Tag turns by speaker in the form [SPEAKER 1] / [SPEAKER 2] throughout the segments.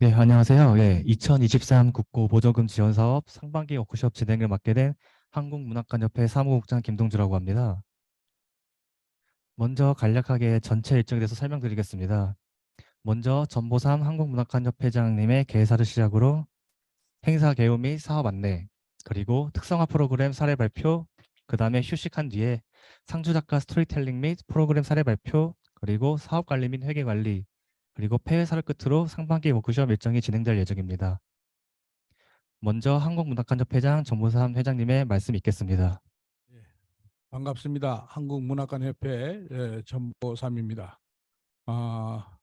[SPEAKER 1] 네, 안녕하세요. 2023 국고 보조금 지원 사업 상반기 워크숍 진행을 맡게 된 한국문학관협회 사무국장 김동주라고 합니다. 먼저 간략하게 전체 일정에 대해서 설명드리겠습니다. 먼저 전보삼 한국문학관협회장님의 개사를 시작으로 행사 개요 및 사업 안내, 그리고 특성화 프로그램 사례 발표, 그 다음에 휴식한 뒤에 상주작가 스토리텔링 및 프로그램 사례 발표, 그리고 사업 관리 및 회계 관리, 그리고 폐회사를 끝으로 상반기 워크숍 일정이 진행될 예정입니다. 먼저 한국문학관협회장 정보삼 회장님의 말씀 있겠습니다.
[SPEAKER 2] 예, 반갑습니다. 한국문학관협회 전보삼입니다. 아,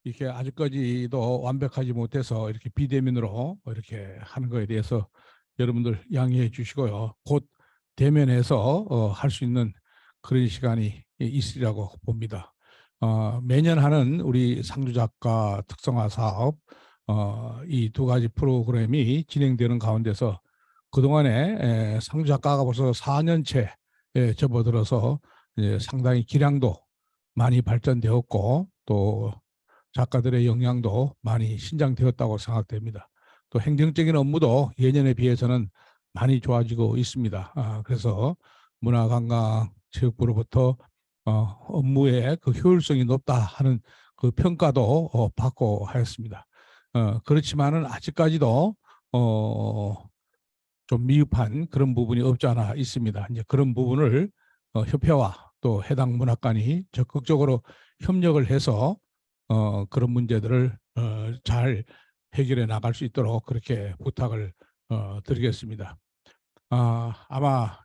[SPEAKER 2] 이렇게 아직까지도 완벽하지 못해서 이렇게 비대면으로 이렇게 하는 거에 대해서 여러분들 양해해 주시고요. 곧 대면해서 할 수 있는 그런 시간이 있으리라고 봅니다. 매년 하는 우리 상주작가 특성화 사업 이 두 가지 프로그램이 진행되는 가운데서 그동안에 상주작가가 벌써 4년째 접어들어서 상당히 기량도 많이 발전되었고 또 작가들의 역량도 많이 신장되었다고 생각됩니다. 또 행정적인 업무도 예년에 비해서는 많이 좋아지고 있습니다. 그래서 문화관광체육부로부터 업무의 그 효율성이 높다 하는 그 평가도 받고 하였습니다. 그렇지만은 아직까지도 좀 미흡한 그런 부분이 없지 않아 있습니다. 이제 그런 부분을 협회와 또 해당 문학관이 적극적으로 협력을 해서 그런 문제들을 잘 해결해 나갈 수 있도록 그렇게 부탁을 드리겠습니다. 아마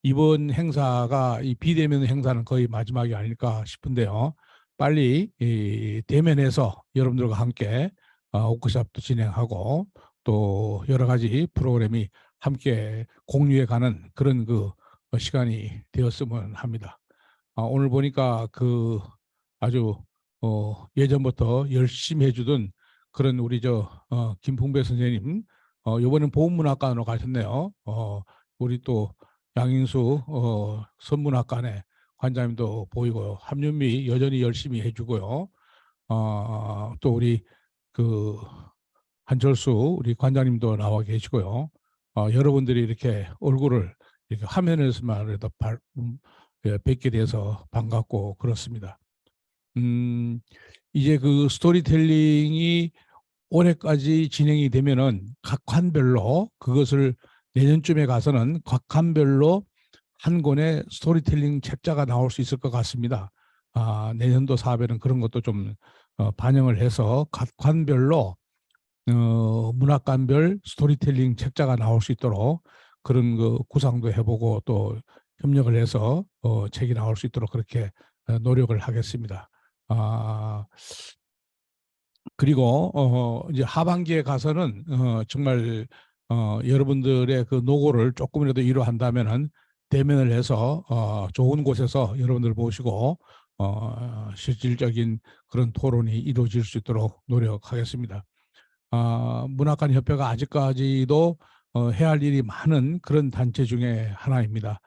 [SPEAKER 2] 이번 행사가 이 비대면 행사는 거의 마지막이 아닐까 싶은데요. 빨리 이 대면에서 여러분들과 함께 워크숍도 진행하고 또 여러 가지 프로그램이 함께 공유해 가는 그런 그 시간이 되었으면 합니다. 오늘 보니까 그 아주 예전부터 열심히 해주던 그런 우리 김풍배 선생님 이번엔 보훈문학관으로 가셨네요. 우리 또 양인수 선문학관의 관장님도 보이고요. 함윤미 여전히 열심히 해주고요. 또 우리 그 한철수 우리 관장님도 나와 계시고요. 여러분들이 이렇게 얼굴을 이렇게 화면에서만 해도 뵙게 돼서 반갑고 그렇습니다. 음, 이제 그 스토리텔링이 올해까지 진행이 되면은 각 관별로 그것을 내년쯤에 가서는 각 관별로 한 권의 스토리텔링 책자가 나올 수 있을 것 같습니다. 내년도 사업에는 그런 것도 좀 반영을 해서 각 관별로 문학관별 스토리텔링 책자가 나올 수 있도록 그런 그 구상도 해보고 또 협력을 해서 책이 나올 수 있도록 그렇게 노력을 하겠습니다. 아, 그리고 이제 하반기에 가서는 정말 여러분들의 그 노고를 조금이라도 이루한다면은 대면을 해서 좋은 곳에서 여러분들 모시고 실질적인 그런 토론이 이루어질 수 있도록 노력하겠습니다. 문학관 협회가 아직까지도 해야 할 일이 많은 그런 단체 중에 하나입니다.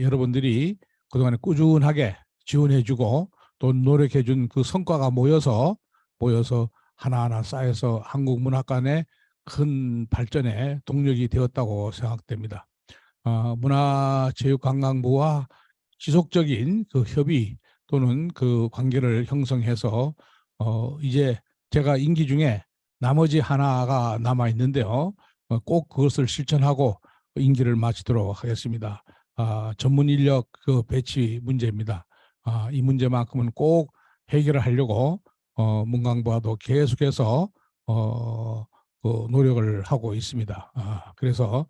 [SPEAKER 2] 여러분들이 그동안에 꾸준하게 지원해주고 또 노력해준 그 성과가 모여서 하나하나 쌓여서 한국 문학관의 큰 발전에 동력이 되었다고 생각됩니다. 문화체육관광부와 지속적인 그 협의 또는 그 관계를 형성해서 이제 제가 임기 중에 나머지 하나가 남아 있는데요. 꼭 그것을 실천하고 임기를 마치도록 하겠습니다. 전문 인력 그 배치 문제입니다. 이 문제만큼은 꼭 해결을 하려고 문광부와도 계속해서 그 노력을 하고 있습니다. 그래서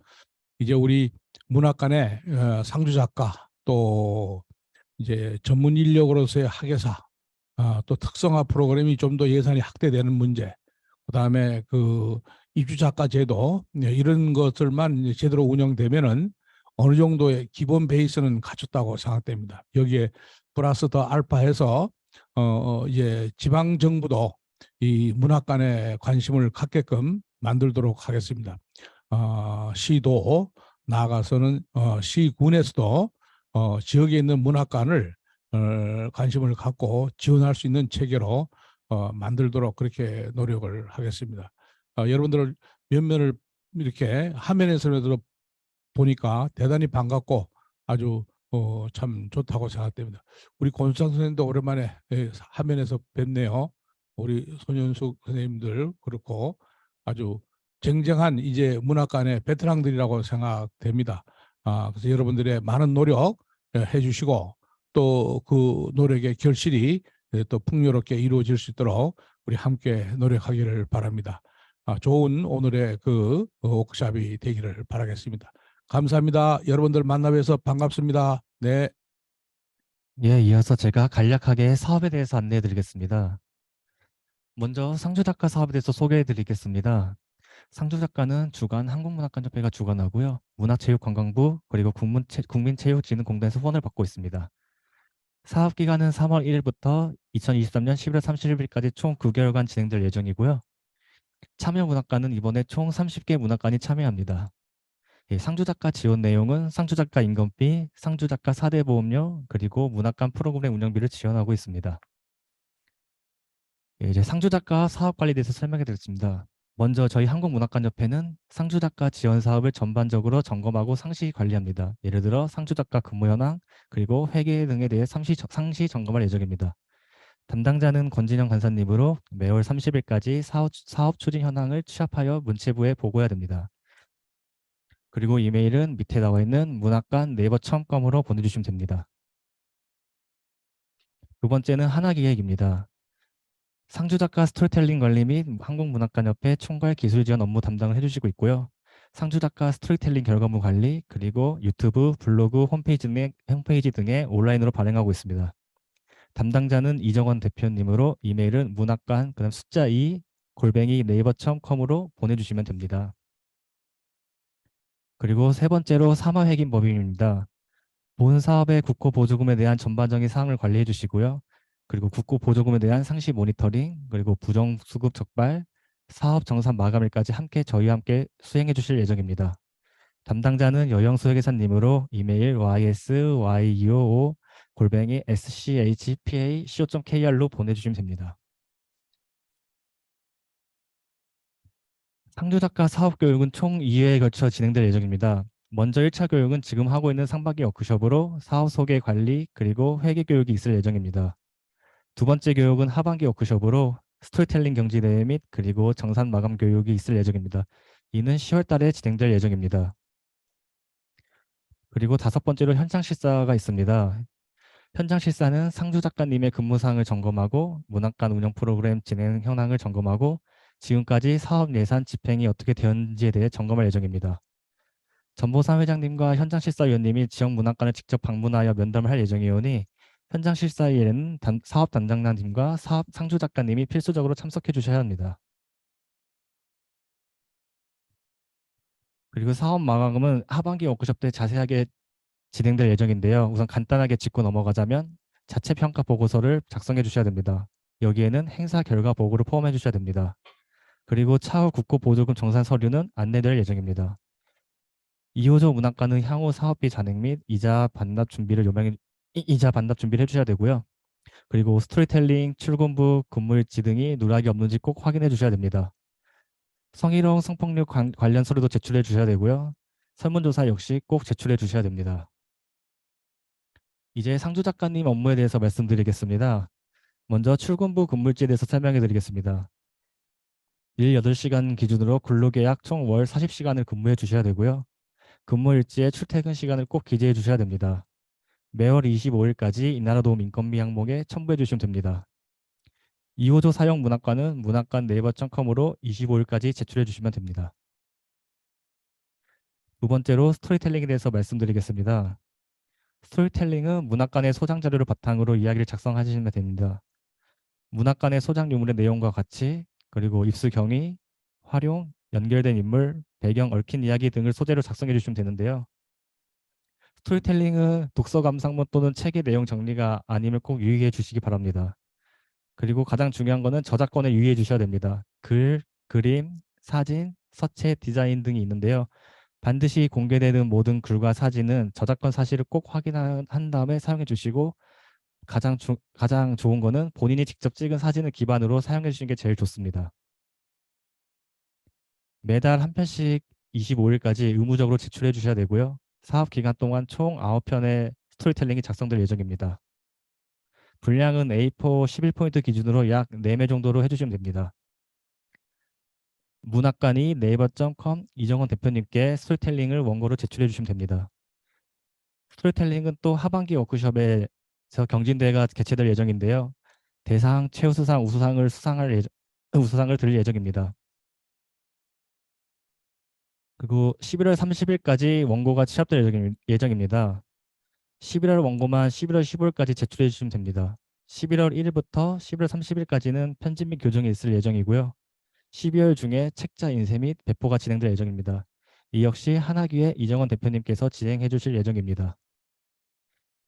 [SPEAKER 2] 이제 우리 문학관의 상주 작가 또 이제 전문 인력으로서의 학예사 또 특성화 프로그램이 좀 더 예산이 확대되는 문제 그다음에 그 입주 작가 제도 이런 것들만 제대로 운영되면은 어느 정도의 기본 베이스는 갖췄다고 생각됩니다. 여기에 플러스 더 알파해서 이제 지방 정부도 이 문학관에 관심을 갖게끔 만들도록 하겠습니다. 시도 나아가서는 시군에서도 지역에 있는 문학관을 관심을 갖고 지원할 수 있는 체계로 만들도록 그렇게 노력을 하겠습니다. 여러분들 면면을 이렇게 화면에서라도 보니까 대단히 반갑고 아주 참 좋다고 생각됩니다. 우리 권수상 선생님도 오랜만에 화면에서 뵙네요. 우리 손현숙 선생님들 그렇고 아주 쟁쟁한 이제 문학관의 베테랑들이라고 생각됩니다. 그래서 여러분들의 많은 노력 해주시고 또 그 노력의 결실이 또 풍요롭게 이루어질 수 있도록 우리 함께 노력하기를 바랍니다. 좋은 오늘의 그 워크숍이 되기를 바라겠습니다. 감사합니다. 여러분들 만나 뵈서 반갑습니다. 네.
[SPEAKER 1] 예, 이어서 제가 간략하게 사업에 대해서 안내해 드리겠습니다. 먼저 상주작가 사업에 대해서 소개해 드리겠습니다. 상주작가는 주관 한국문학관협회가 주관하고요. 문화체육관광부 그리고 국민체육진흥공단에서 후원을 받고 있습니다. 사업 기간은 3월 1일부터 2023년 11월 30일까지 총 9개월간 진행될 예정이고요. 참여 문학관은 이번에 총 30개 문학관이 참여합니다. 예, 상주작가 지원 내용은 상주작가 인건비, 상주작가 4대 보험료, 그리고 문학관 프로그램 운영비를 지원하고 있습니다. 예, 이제 상주작가 사업 관리에 대해서 설명해 드리겠습니다. 먼저 저희 한국문학관협회는 상주작가 지원 사업을 전반적으로 점검하고 상시 관리합니다. 예를 들어 상주작가 근무 현황, 그리고 회계 등에 대해 상시 점검할 예정입니다. 담당자는 권진영 간사님으로 매월 30일까지 사업 추진 현황을 취합하여 문체부에 보고해야 됩니다. 그리고 이메일은 밑에 나와 있는 문학관 네이버 첨검으로 보내주시면 됩니다. 두 번째는 하나기획입니다. 상주작가 스토리텔링 관리 및 한국문학관협회 총괄 기술 지원 업무 담당을 해주시고 있고요. 상주작가 스토리텔링 결과물 관리, 그리고 유튜브, 블로그, 홈페이지 등에 온라인으로 발행하고 있습니다. 담당자는 이정원 대표님으로 이메일은 문학관 그다음 숫자 2 골뱅이 네이버.com으로 보내주시면 됩니다. 그리고 세 번째로 사마회계 법인입니다. 본 사업의 국고 보조금에 대한 전반적인 사항을 관리해 주시고요. 그리고 국고 보조금에 대한 상시 모니터링, 그리고 부정수급 적발, 사업 정산 마감일까지 저희와 함께 수행해 주실 예정입니다. 담당자는 여영수 회계사님으로 이메일 ysyo 골뱅이 schpa.co.kr로 보내주시면 됩니다. 상주작가 사업교육은 총 2회에 걸쳐 진행될 예정입니다. 먼저 1차 교육은 지금 하고 있는 상반기 워크숍으로 사업 소개 관리 그리고 회계 교육이 있을 예정입니다. 두 번째 교육은 하반기 워크숍으로 스토리텔링 경지 대회 및 그리고 정산 마감 교육이 있을 예정입니다. 이는 10월 달에 진행될 예정입니다. 그리고 다섯 번째로 현장 실사가 있습니다. 현장 실사는 상주 작가님의 근무사항을 점검하고 문학관 운영 프로그램 진행 현황을 점검하고 지금까지 사업 예산 집행이 어떻게 되었는지에 대해 점검할 예정입니다. 전보삼 회장님과 현장 실사위원님이 지역 문학관을 직접 방문하여 면담을 할 예정이오니 현장 실사위에는 사업 담당자님과 상주 작가님이 필수적으로 참석해 주셔야 합니다. 그리고 사업 마감은 하반기 워크숍 때 자세하게 진행될 예정인데요. 우선 간단하게 짚고 넘어가자면 자체 평가 보고서를 작성해 주셔야 됩니다. 여기에는 행사 결과 보고를 포함해 주셔야 됩니다. 그리고 차후 국고 보조금 정산 서류는 안내될 예정입니다. 2호조 문학관은 향후 사업비 잔액 및 이자 반납 준비를 해주셔야 되고요. 그리고 스토리텔링, 출근부, 근무일지 등이 누락이 없는지 꼭 확인해 주셔야 됩니다. 성희롱, 성폭력 관련 서류도 제출해 주셔야 되고요. 설문조사 역시 꼭 제출해 주셔야 됩니다. 이제 상주 작가님 업무에 대해서 말씀드리겠습니다. 먼저 출근부 근무일지에 대해서 설명해 드리겠습니다. 일 8시간 기준으로 근로계약 총 월 40시간을 근무해 주셔야 되고요. 근무일지에 출퇴근 시간을 꼭 기재해 주셔야 됩니다. 매월 25일까지 이나라도움 인건비 항목에 첨부해 주시면 됩니다. 2호조 사용 문학관은 문학관 네이버.com으로 25일까지 제출해 주시면 됩니다. 두 번째로 스토리텔링에 대해서 말씀드리겠습니다. 스토리텔링은 문학관의 소장 자료를 바탕으로 이야기를 작성하시면 됩니다. 문학관의 소장 유물의 내용과 같이 그리고 입수 경위, 활용, 연결된 인물, 배경, 얽힌 이야기 등을 소재로 작성해 주시면 되는데요. 스토리텔링은 독서 감상문 또는 책의 내용 정리가 아니면 꼭 유의해 주시기 바랍니다. 그리고 가장 중요한 거는 저작권에 유의해 주셔야 됩니다. 글, 그림, 사진, 서체, 디자인 등이 있는데요. 반드시 공개되는 모든 글과 사진은 저작권 사실을 꼭 확인한 다음에 사용해 주시고 가장 좋은 거는 본인이 직접 찍은 사진을 기반으로 사용해 주시는 게 제일 좋습니다. 매달 한 편씩 25일까지 의무적으로 제출해 주셔야 되고요. 사업 기간 동안 총 9편의 스토리텔링이 작성될 예정입니다. 분량은 A4 11포인트 기준으로 약 4매 정도로 해주시면 됩니다. 문학관이 네이버.com 이정원 대표님께 스토리텔링을 원고로 제출해 주시면 됩니다. 스토리텔링은 또 하반기 워크숍에서 경진대회가 개최될 예정인데요. 대상, 최우수상, 우수상을 드릴 예정입니다. 그리고 11월 30일까지 원고가 취합될 예정입니다. 11월 원고만 11월 15일까지 제출해 주시면 됩니다. 11월 1일부터 11월 30일까지는 편집 및 교정이 있을 예정이고요. 12월 중에 책자 인쇄 및 배포가 진행될 예정입니다. 이 역시 한학위의 이정원 대표님께서 진행해 주실 예정입니다.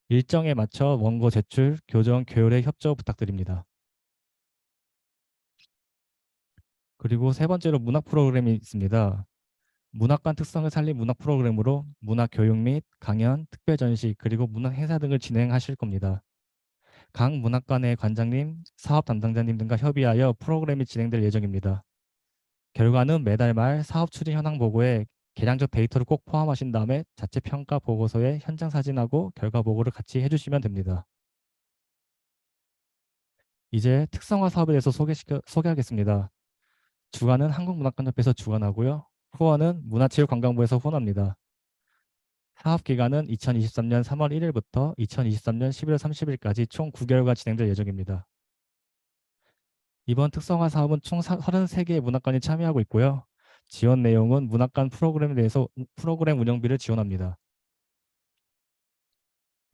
[SPEAKER 1] 일정에 맞춰 원고 제출, 교정, 교율에 협조 부탁드립니다. 그리고 세 번째로 문학 프로그램이 있습니다. 문학관 특성을 살린 문학 프로그램으로 문학 교육 및 강연, 특별 전시, 그리고 문학 행사 등을 진행하실 겁니다. 각 문학관의 관장님, 사업 담당자님 등과 협의하여 프로그램이 진행될 예정입니다. 결과는 매달 말 사업 추진 현황 보고에 계량적 데이터를 꼭 포함하신 다음에 자체 평가 보고서에 현장 사진하고 결과 보고를 같이 해주시면 됩니다. 이제 특성화 사업에 대해서 소개하겠습니다. 주관은 한국문학관협회에서 주관하고요. 후원은 문화체육관광부에서 후원합니다. 사업 기간은 2023년 3월 1일부터 2023년 11월 30일까지 총 9개월간 진행될 예정입니다. 이번 특성화 사업은 총 33개의 문학관이 참여하고 있고요. 지원 내용은 문학관 프로그램에 대해서 프로그램 운영비를 지원합니다.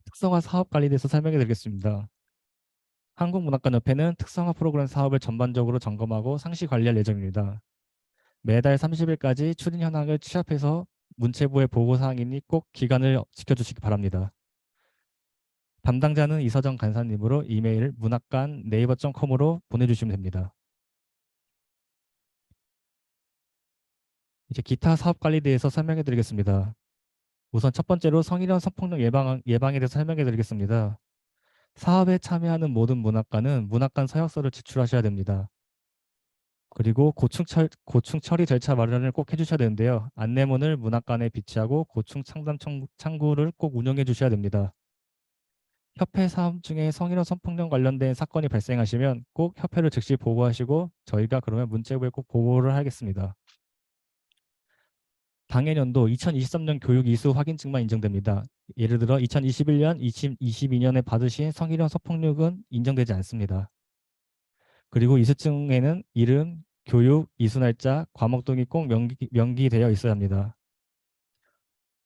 [SPEAKER 1] 특성화 사업 관리에 대해서 설명해 드리겠습니다. 한국문학관협회는 특성화 프로그램 사업을 전반적으로 점검하고 상시 관리할 예정입니다. 매달 30일까지 추진 현황을 취합해서 문체부에 보고사항이니 꼭 기간을 지켜주시기 바랍니다. 담당자는 이서정 간사님으로 이메일 문학관 네이버.com으로 보내주시면 됩니다. 이제 기타 사업 관리에 대해서 설명해 드리겠습니다. 우선 첫 번째로 성희롱 성폭력 예방에 대해서 설명해 드리겠습니다. 사업에 참여하는 모든 문학관은 문학관 서약서를 제출하셔야 됩니다. 그리고 고충 처리 절차 마련을 꼭 해주셔야 되는데요. 안내문을 문학관에 비치하고 고충 상담 창구를 꼭 운영해 주셔야 됩니다. 협회 사업 중에 성희롱 성폭력 관련된 사건이 발생하시면 꼭 협회를 즉시 보고하시고 저희가 그러면 문체부에 꼭 보고를 하겠습니다. 당해년도 2023년 교육 이수 확인증만 인정됩니다. 예를 들어 2021년, 2022년에 받으신 성희롱 성폭력은 인정되지 않습니다. 그리고 이수증에는 이름, 교육, 이수 날짜, 과목 등이 꼭 명기되어 있어야 합니다.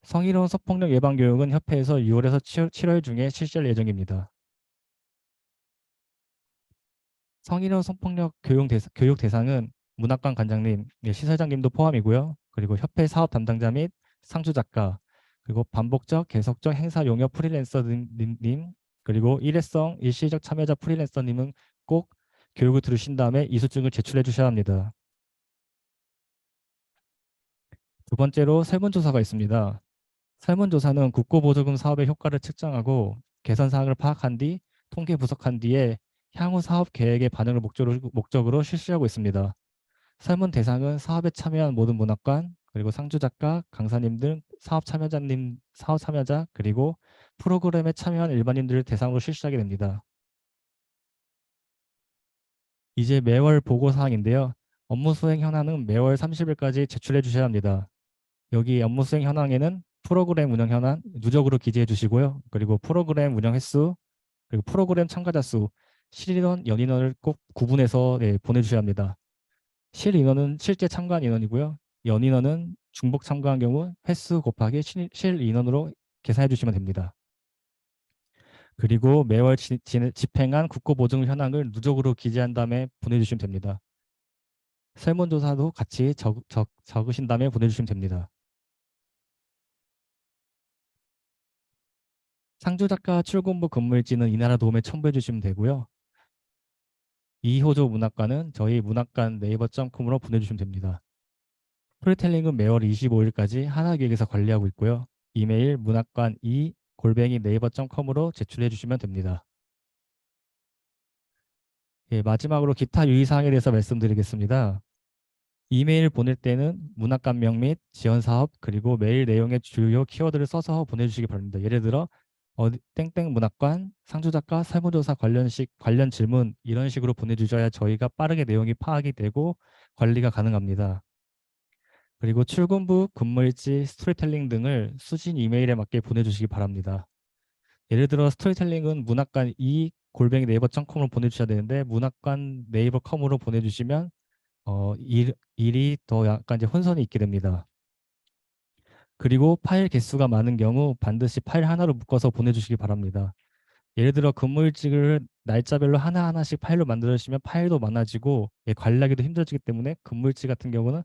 [SPEAKER 1] 성희롱 성폭력 예방 교육은 협회에서 6월에서 7월 중에 실시할 예정입니다. 성희롱 성폭력 교육 대상은 문학관 관장님, 시설장님도 포함이고요. 그리고 협회 사업 담당자 및 상주 작가, 그리고 반복적, 계속적 행사 용역 프리랜서님, 그리고 일회성, 일시적 참여자 프리랜서님은 꼭 교육을 들으신 다음에 이수증을 제출해 주셔야 합니다. 두 번째로 설문조사가 있습니다. 설문조사는 국고보조금 사업의 효과를 측정하고 개선 사항을 파악한 뒤 통계 분석한 뒤에 향후 사업 계획의 반영을 목적으로 실시하고 있습니다. 설문 대상은 사업에 참여한 모든 문학관, 그리고 상주 작가, 강사님 등 사업 참여자, 그리고 프로그램에 참여한 일반인들을 대상으로 실시하게 됩니다. 이제 매월 보고 사항인데요. 업무 수행 현황은 매월 30일까지 제출해 주셔야 합니다. 여기 업무 수행 현황에는 프로그램 운영 현황 누적으로 기재해 주시고요. 그리고 프로그램 운영 횟수, 그리고 프로그램 참가자 수, 실인원, 연인원을 꼭 구분해서 보내주셔야 합니다. 실인원은 실제 참가한 인원이고요. 연인원은 중복 참가한 경우 횟수 곱하기 실인원으로 계산해 주시면 됩니다. 그리고 매월 집행한 국고보증 현황을 누적으로 기재한 다음에 보내주시면 됩니다. 설문조사도 같이 적으신 다음에 보내주시면 됩니다. 상주 작가 출근부 근무일지는 이나라 도움에 첨부해 주시면 되고요. 이호조 문학관은 저희 문학관 네이버.com으로 보내주시면 됩니다. 스토리텔링은 매월 25일까지 하나기획에서 관리하고 있고요. 이메일 문학관2 네이버.com으로 제출해 주시면 됩니다. 예, 마지막으로 기타 유의사항에 대해서 말씀드리겠습니다. 이메일 보낼 때는 문학관명 및 지원 사업 그리고 메일 내용의 주요 키워드를 써서 보내주시기 바랍니다. 예를 들어 어디 땡땡 문학관 상주작가 설문조사 관련 질문 이런 식으로 보내주셔야 저희가 빠르게 내용이 파악이 되고 관리가 가능합니다. 그리고 출근부, 근무일지, 스토리텔링 등을 수신 이메일에 맞게 보내주시기 바랍니다. 예를 들어 스토리텔링은 문학관 이 골뱅이 네이버.com으로 보내주셔야 되는데 문학관 네이버.com으로 보내주시면 일이 더 약간 이제 혼선이 있게 됩니다. 그리고 파일 개수가 많은 경우 반드시 파일 하나로 묶어서 보내주시기 바랍니다. 예를 들어 근무일직을 날짜별로 하나하나씩 파일로 만들어주시면 파일도 많아지고 관리하기도 힘들어지기 때문에 근무일지 같은 경우는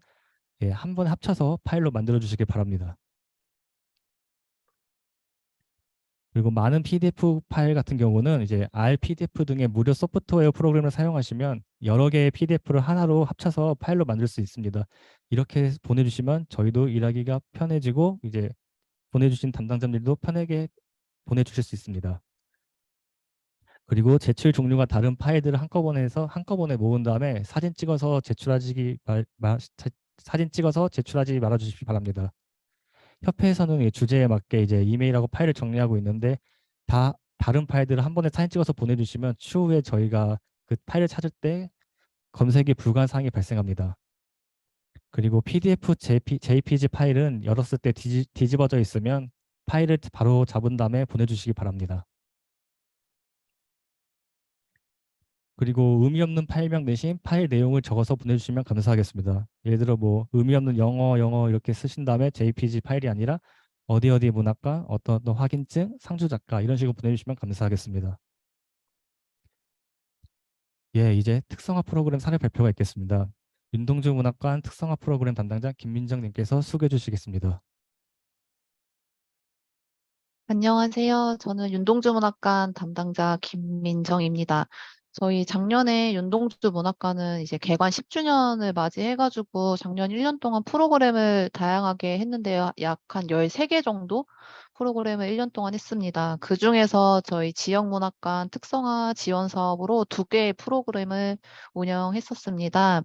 [SPEAKER 1] 한 번에 합쳐서 파일로 만들어주시기 바랍니다. 그리고 많은 PDF 파일 같은 경우는 이제 RPDF 등의 무료 소프트웨어 프로그램을 사용하시면 여러 개의 PDF를 하나로 합쳐서 파일로 만들 수 있습니다. 이렇게 보내주시면 저희도 일하기가 편해지고 이제 보내주신 담당자님들도 편하게 보내주실 수 있습니다. 그리고 제출 종류가 다른 파일들을 한꺼번에 모은 다음에 사진 찍어서 제출하지 말아주시기 바랍니다. 협회에서는 이 주제에 맞게 이제 이메일하고 파일을 정리하고 있는데 다른 파일들을 한 번에 사진 찍어서 보내주시면 추후에 저희가 그 파일을 찾을 때 검색이 불가한 사항이 발생합니다. 그리고 PDF, JPG 파일은 열었을 때 뒤집어져 있으면 파일을 바로 잡은 다음에 보내주시기 바랍니다. 그리고 의미 없는 파일명 대신 파일 내용을 적어서 보내주시면 감사하겠습니다. 예를 들어 뭐 의미 없는 영어 이렇게 쓰신 다음에 JPG 파일이 아니라 어디 문학관, 어떤 확인증, 상주 작가 이런 식으로 보내주시면 감사하겠습니다. 예, 이제 특성화 프로그램 사례 발표가 있겠습니다. 윤동주 문학관 특성화 프로그램 담당자 김민정님께서 소개해 주시겠습니다.
[SPEAKER 3] 안녕하세요. 저는 윤동주 문학관 담당자 김민정입니다. 저희 작년에 윤동주 문학관은 이제 개관 10주년을 맞이해가지고 작년 1년 동안 프로그램을 다양하게 했는데요. 약 한 13개 정도 프로그램을 1년 동안 했습니다. 그중에서 저희 지역문학관 특성화 지원 사업으로 2개의 프로그램을 운영했었습니다.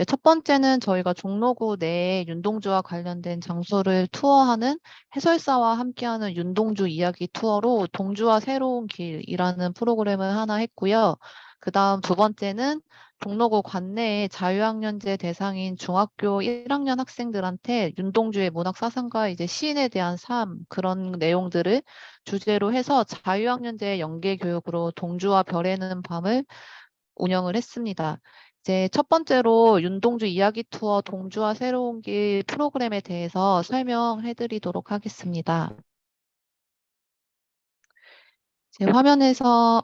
[SPEAKER 3] 첫 번째는 저희가 종로구 내에 윤동주와 관련된 장소를 투어하는 해설사와 함께하는 윤동주 이야기 투어로 동주와 새로운 길이라는 프로그램을 하나 했고요. 그다음 두 번째는 종로구 관내에 자유학년제 대상인 중학교 1학년 학생들한테 윤동주의 문학 사상과 이제 시인에 대한 삶 그런 내용들을 주제로 해서 자유학년제 연계 교육으로 동주와 별에는 밤을 운영을 했습니다. 이제 첫 번째로 윤동주 이야기 투어 동주와 새로운 길 프로그램에 대해서 설명해 드리도록 하겠습니다. 제 화면에서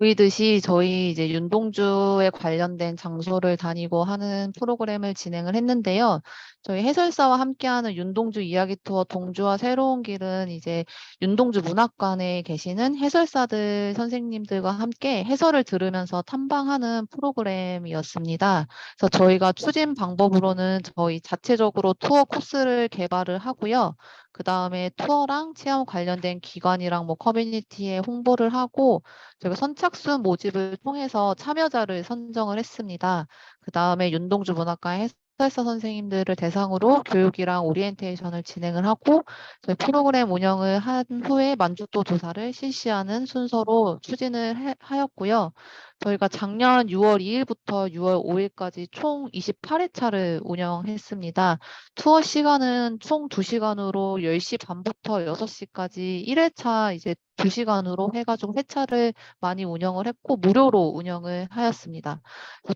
[SPEAKER 3] 보이듯이 저희 이제 윤동주에 관련된 장소를 다니고 하는 프로그램을 진행을 했는데요. 저희 해설사와 함께하는 윤동주 이야기 투어 동주와 새로운 길은 이제 윤동주 문학관에 계시는 해설사들 선생님들과 함께 해설을 들으면서 탐방하는 프로그램이었습니다. 그래서 저희가 추진 방법으로는 저희 자체적으로 투어 코스를 개발을 하고요. 그 다음에 투어랑 체험 관련된 기관이랑 뭐 커뮤니티에 홍보를 하고 저희가 선착순 모집을 통해서 참여자를 선정을 했습니다. 그 다음에 윤동주 문학과 해설사 선생님들을 대상으로 교육이랑 오리엔테이션을 진행을 하고 저희 프로그램 운영을 한 후에 만족도 조사를 실시하는 순서로 추진을 하였고요. 저희가 작년 6월 2일부터 6월 5일까지 총 28회차를 운영했습니다. 투어 시간은 총 2시간으로 10시 반부터 6시까지 1회차 이제 2시간으로 해가지고 회차를 많이 운영을 했고 무료로 운영을 하였습니다.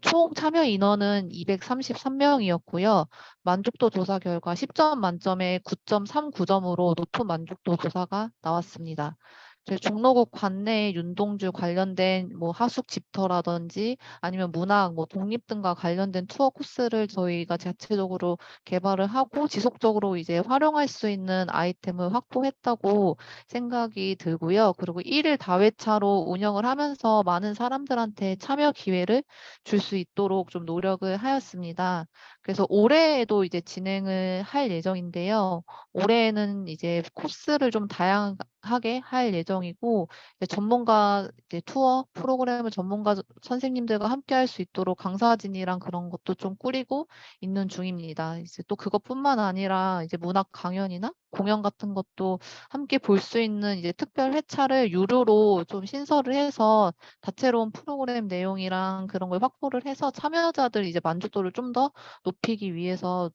[SPEAKER 3] 총 참여 인원은 233명이었고요. 만족도 조사 결과 10점 만점에 9.39점으로 높은 만족도 조사가 나왔습니다. 저희 종로구 관내에 윤동주 관련된 뭐 하숙 집터라든지 아니면 문학, 뭐 독립 등과 관련된 투어 코스를 저희가 자체적으로 개발을 하고 지속적으로 이제 활용할 수 있는 아이템을 확보했다고 생각이 들고요. 그리고 1일 다회차로 운영을 하면서 많은 사람들한테 참여 기회를 줄 수 있도록 좀 노력을 하였습니다. 그래서 올해에도 이제 진행을 할 예정인데요. 올해에는 이제 코스를 좀 다양하게 하게 할 예정이고, 전문가 투어 프로그램을 전문가 선생님들과 함께 할 수 있도록 강사진이랑 그런 것도 좀 꾸리고 있는 중입니다. 이제 또 그것뿐만 아니라 이제 문학 강연이나 공연 같은 것도 함께 볼 수 있는 이제 특별 회차를 유료로 좀 신설을 해서 다채로운 프로그램 내용이랑 그런 걸 확보를 해서 참여자들 이제 만족도를 좀 더 높이기 위해서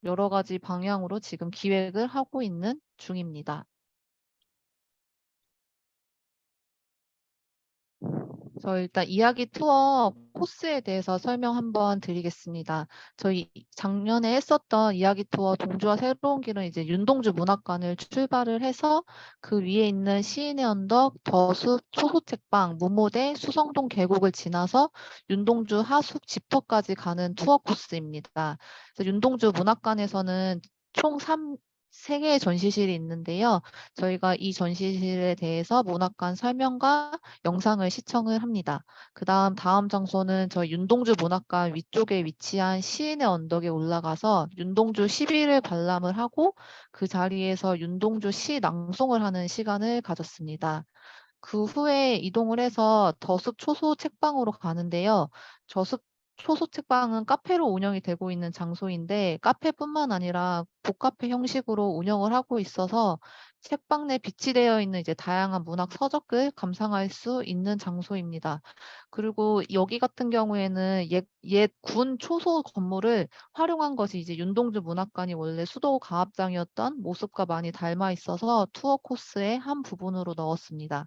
[SPEAKER 3] 여러 가지 방향으로 지금 기획을 하고 있는 중입니다. 저 일단 이야기 투어 코스에 대해서 설명 한번 드리겠습니다. 저희 작년에 했었던 이야기 투어 동주와 새로운 길은 이제 윤동주 문학관을 출발을 해서 그 위에 있는 시인의 언덕, 더숲, 초소책방, 무모대, 수성동 계곡을 지나서 윤동주 하숙 집터까지 가는 투어 코스입니다. 그래서 윤동주 문학관에서는 총 3개의 전시실이 있는데요. 저희가 이 전시실에 대해서 문학관 설명과 영상을 시청을 합니다. 다음 장소는 저희 윤동주 문학관 위쪽에 위치한 시인의 언덕에 올라가서 윤동주 시비를 관람을 하고 그 자리에서 윤동주 시 낭송을 하는 시간을 가졌습니다. 그 후에 이동을 해서 더숲 초소 책방으로 가는데요. 저숲 초소 책방은 카페로 운영이 되고 있는 장소인데 카페뿐만 아니라 북카페 형식으로 운영을 하고 있어서 책방 내 비치되어 있는 이제 다양한 문학 서적을 감상할 수 있는 장소입니다. 그리고 여기 같은 경우에는 옛 군 초소 건물을 활용한 것이 이제 윤동주 문학관이 원래 수도 가합장이었던 모습과 많이 닮아 있어서 투어 코스의 한 부분으로 넣었습니다.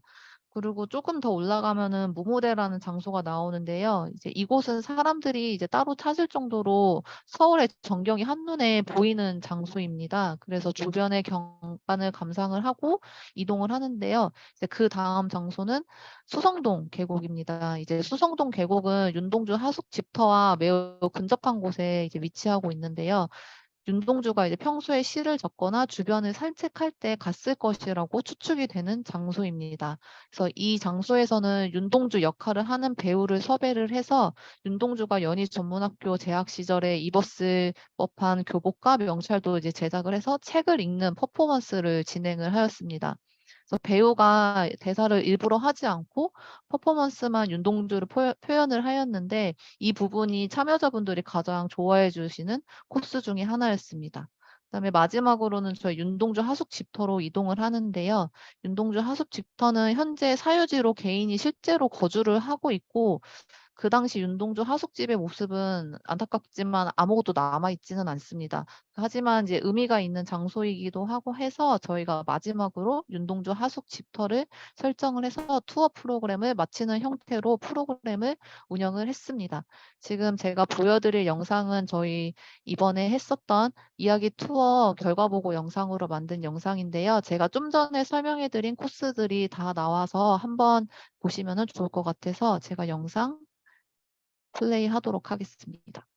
[SPEAKER 3] 그리고 조금 더 올라가면은 무모대라는 장소가 나오는데요. 이제 이곳은 사람들이 이제 따로 찾을 정도로 서울의 전경이 한눈에 보이는 장소입니다. 그래서 주변의 경관을 감상을 하고 이동을 하는데요. 이제 그다음 장소는 수성동 계곡입니다. 이제 수성동 계곡은 윤동주 하숙 집터와 매우 근접한 곳에 이제 위치하고 있는데요. 윤동주가 이제 평소에 시를 적거나 주변을 산책할 때 갔을 것이라고 추측이 되는 장소입니다. 그래서 이 장소에서는 윤동주 역할을 하는 배우를 섭외를 해서 윤동주가 연희전문학교 재학 시절에 입었을 법한 교복과 명찰도 이제 제작을 해서 책을 읽는 퍼포먼스를 진행을 하였습니다. 그래서 배우가 대사를 일부러 하지 않고 퍼포먼스만 윤동주를 표현을 하였는데 이 부분이 참여자분들이 가장 좋아해 주시는 코스 중에 하나였습니다. 그다음에 마지막으로는 저희 윤동주 하숙 집터로 이동을 하는데요. 윤동주 하숙 집터는 현재 사유지로 개인이 실제로 거주를 하고 있고 그 당시 윤동주 하숙집의 모습은 안타깝지만 아무것도 남아있지는 않습니다. 하지만 이제 의미가 있는 장소이기도 하고 해서 저희가 마지막으로 윤동주 하숙 집터를 설정을 해서 투어 프로그램을 마치는 형태로 프로그램을 운영을 했습니다. 지금 제가 보여드릴 영상은 저희 이번에 했었던 이야기 투어 결과 보고 영상으로 만든 영상인데요. 제가 좀 전에 설명해드린 코스들이 다 나와서 한번 보시면 좋을 것 같아서 제가 영상 플레이 하도록 하겠습니다.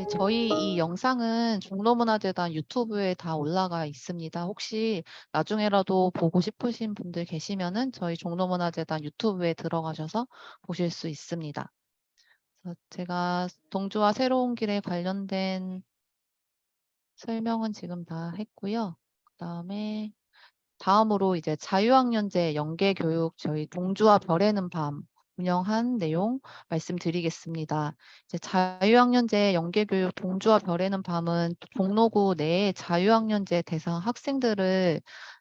[SPEAKER 3] 저희 이 영상은 종로문화재단 유튜브에 다 올라가 있습니다. 혹시 나중에라도 보고 싶으신 분들 계시면은 저희 종로문화재단 유튜브에 들어가셔서 보실 수 있습니다. 그래서 제가 동주와 새로운 길에 관련된 설명은 지금 다 했고요. 그다음에 다음으로 이제 자유학년제 연계교육 저희 동주와 별에는 밤 운영한 내용 말씀드리겠습니다. 이제 자유학년제 연계교육 동주와 별에는 밤은 종로구 내에 자유학년제 대상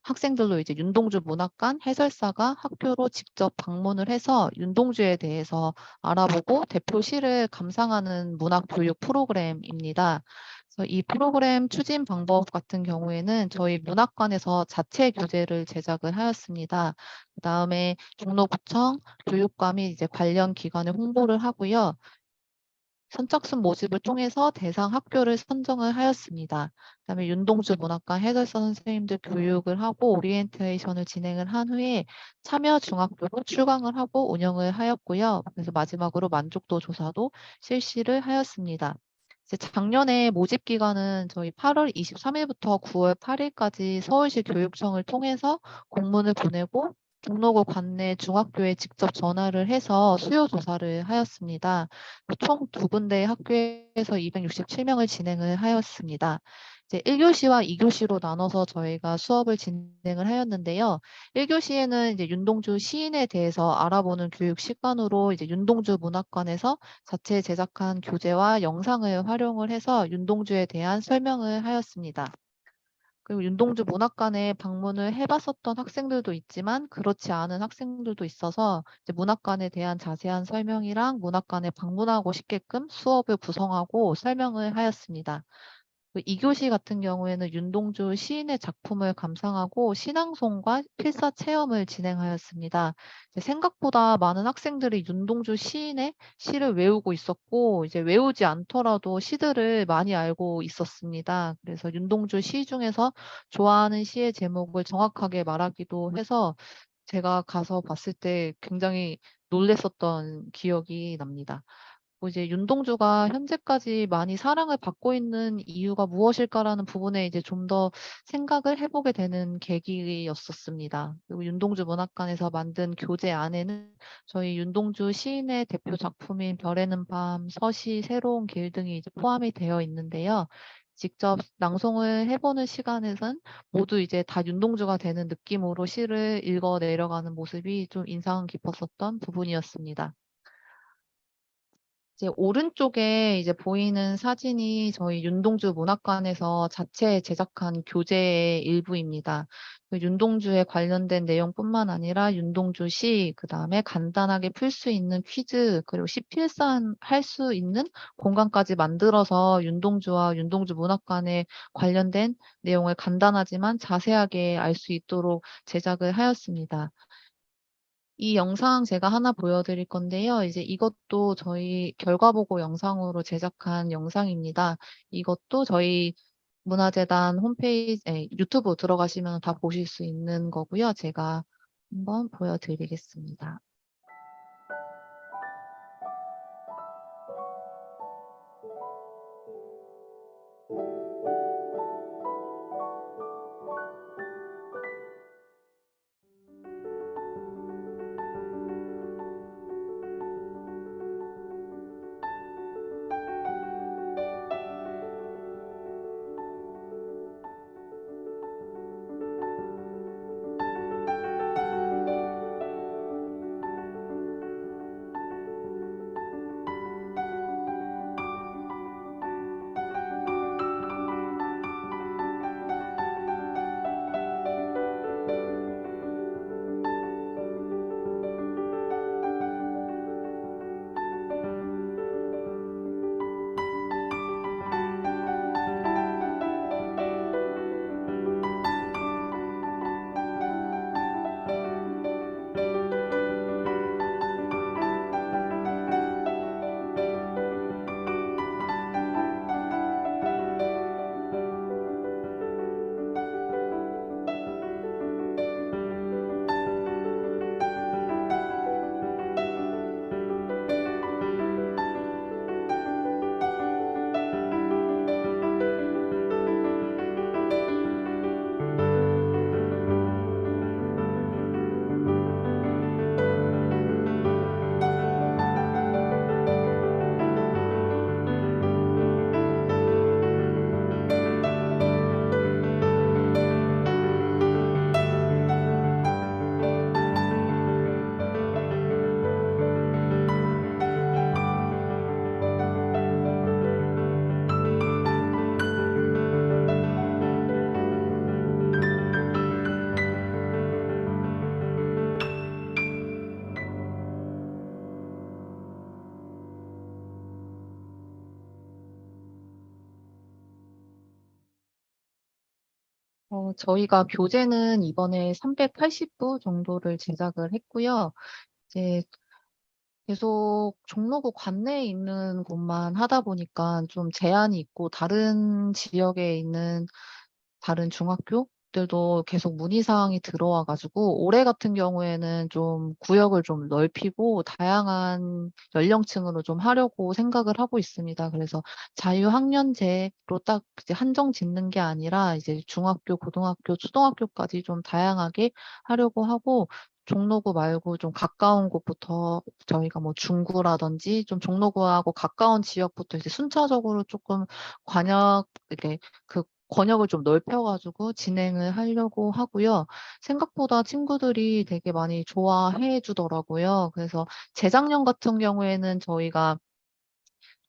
[SPEAKER 3] 학생들로 이제 윤동주 문학관 해설사가 학교로 직접 방문을 해서 윤동주에 대해서 알아보고 대표 시를 감상하는 문학교육 프로그램입니다. 그래서 이 프로그램 추진 방법 같은 경우에는 저희 문학관에서 자체 교재를 제작을 하였습니다. 그다음에 종로구청 교육감이 이제 관련 기관에 홍보를 하고요. 선착순 모집을 통해서 대상 학교를 선정을 하였습니다. 그다음에 윤동주 문학관 해설사 선생님들 교육을 하고 오리엔테이션을 진행을 한 후에 참여 중학교로 출강을 하고 운영을 하였고요. 그래서 마지막으로 만족도 조사도 실시를 하였습니다. 이제 작년에 모집 기간은 저희 8월 23일부터 9월 8일까지 서울시 교육청을 통해서 공문을 보내고 종로구 관내 중학교에 직접 전화를 해서 수요 조사를 하였습니다. 총 2군데 학교에서 267명을 진행을 하였습니다. 이제 1교시와 2교시로 나눠서 저희가 수업을 진행을 하였는데요. 1교시에는 이제 윤동주 시인에 대해서 알아보는 교육 시간으로 이제 윤동주 문학관에서 자체 제작한 교재와 영상을 활용을 해서 윤동주에 대한 설명을 하였습니다. 그리고 윤동주 문학관에 방문을 해봤었던 학생들도 있지만 그렇지 않은 학생들도 있어서 이제 문학관에 대한 자세한 설명이랑 문학관에 방문하고 싶게끔 수업을 구성하고 설명을 하였습니다. 2교시 같은 경우에는 윤동주 시인의 작품을 감상하고 신앙송과 필사 체험을 진행하였습니다. 이제 생각보다 많은 학생들이 윤동주 시인의 시를 외우고 있었고 이제 외우지 않더라도 시들을 많이 알고 있었습니다. 그래서 윤동주 시 중에서 좋아하는 시의 제목을 정확하게 말하기도 해서 제가 가서 봤을 때 굉장히 놀랐었던 기억이 납니다. 이제 윤동주가 현재까지 많이 사랑을 받고 있는 이유가 무엇일까라는 부분에 이제 좀 더 생각을 해보게 되는 계기였었습니다. 그리고 윤동주 문학관에서 만든 교재 안에는 저희 윤동주 시인의 대표 작품인 별에는 밤, 서시, 새로운 길 등이 이제 포함이 되어 있는데요. 직접 낭송을 해보는 시간에선 모두 이제 다 윤동주가 되는 느낌으로 시를 읽어 내려가는 모습이 좀 인상 깊었었던 부분이었습니다. 이제 오른쪽에 이제 보이는 사진이 저희 윤동주 문학관에서 자체 제작한 교재의 일부입니다. 윤동주에 관련된 내용뿐만 아니라 윤동주 시, 그다음에 간단하게 풀 수 있는 퀴즈, 그리고 시필사할 수 있는 공간까지 만들어서 윤동주와 윤동주 문학관에 관련된 내용을 간단하지만 자세하게 알 수 있도록 제작을 하였습니다. 이 영상 제가 하나 보여드릴 건데요. 이제 이것도 저희 결과보고 영상으로 제작한 영상입니다. 이것도 저희 문화재단 홈페이지, 유튜브 들어가시면 다 보실 수 있는 거고요. 제가 한번 보여드리겠습니다. 저희가 교재는 이번에 380부 정도를 제작을 했고요. 이제 계속 종로구 관내에 있는 곳만 하다 보니까 좀 제한이 있고 다른 지역에 있는 다른 중학교들도 계속 문의 사항이 들어와 가지고 올해 같은 경우에는 좀 구역을 좀 넓히고 다양한 연령층으로 좀 하려고 생각을 하고 있습니다. 그래서 자유학년제로 딱 이제 한정 짓는 게 아니라 이제 중학교, 고등학교, 초등학교까지 좀 다양하게 하려고 하고 종로구 말고 좀 가까운 곳부터 저희가 뭐 중구라든지 좀 종로구하고 가까운 지역부터 이제 순차적으로 쪼끔 이렇게 그 권역을 좀 넓혀 가지고 진행을 하려고 하고요. 생각보다 친구들이 되게 많이 좋아해 주더라고요. 그래서 재작년 같은 경우에는 저희가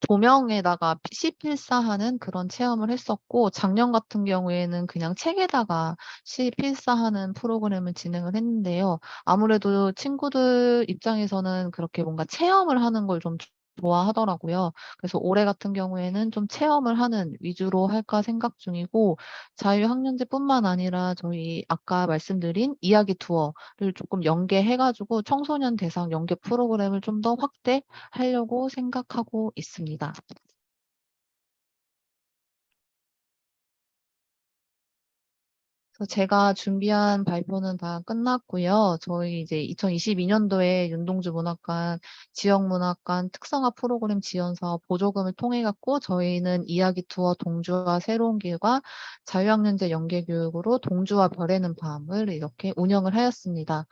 [SPEAKER 3] 도명에다가 시 필사하는 그런 체험을 했었고 작년 같은 경우에는 그냥 책에다가 시 필사하는 프로그램을 진행을 했는데요. 아무래도 친구들 입장에서는 그렇게 뭔가 체험을 하는 걸 좀 좋아하더라고요. 그래서 올해 같은 경우에는 좀 체험을 하는 위주로 할까 생각 중이고 자유학년제뿐만 아니라 저희 아까 말씀드린 이야기 투어를 조금 연계해 가지고 청소년 대상 연계 프로그램을 좀 더 확대하려고 생각하고 있습니다. 그래서 제가 준비한 발표는 다 끝났고요. 저희 이제 2022년도에 윤동주 문학관, 지역문학관 특성화 프로그램 지원 사업 보조금을 통해 갖고 저희는 이야기 투어 동주와 새로운 길과 자유학년제 연계 교육으로 동주와 별에는 밤을 이렇게 운영을 하였습니다.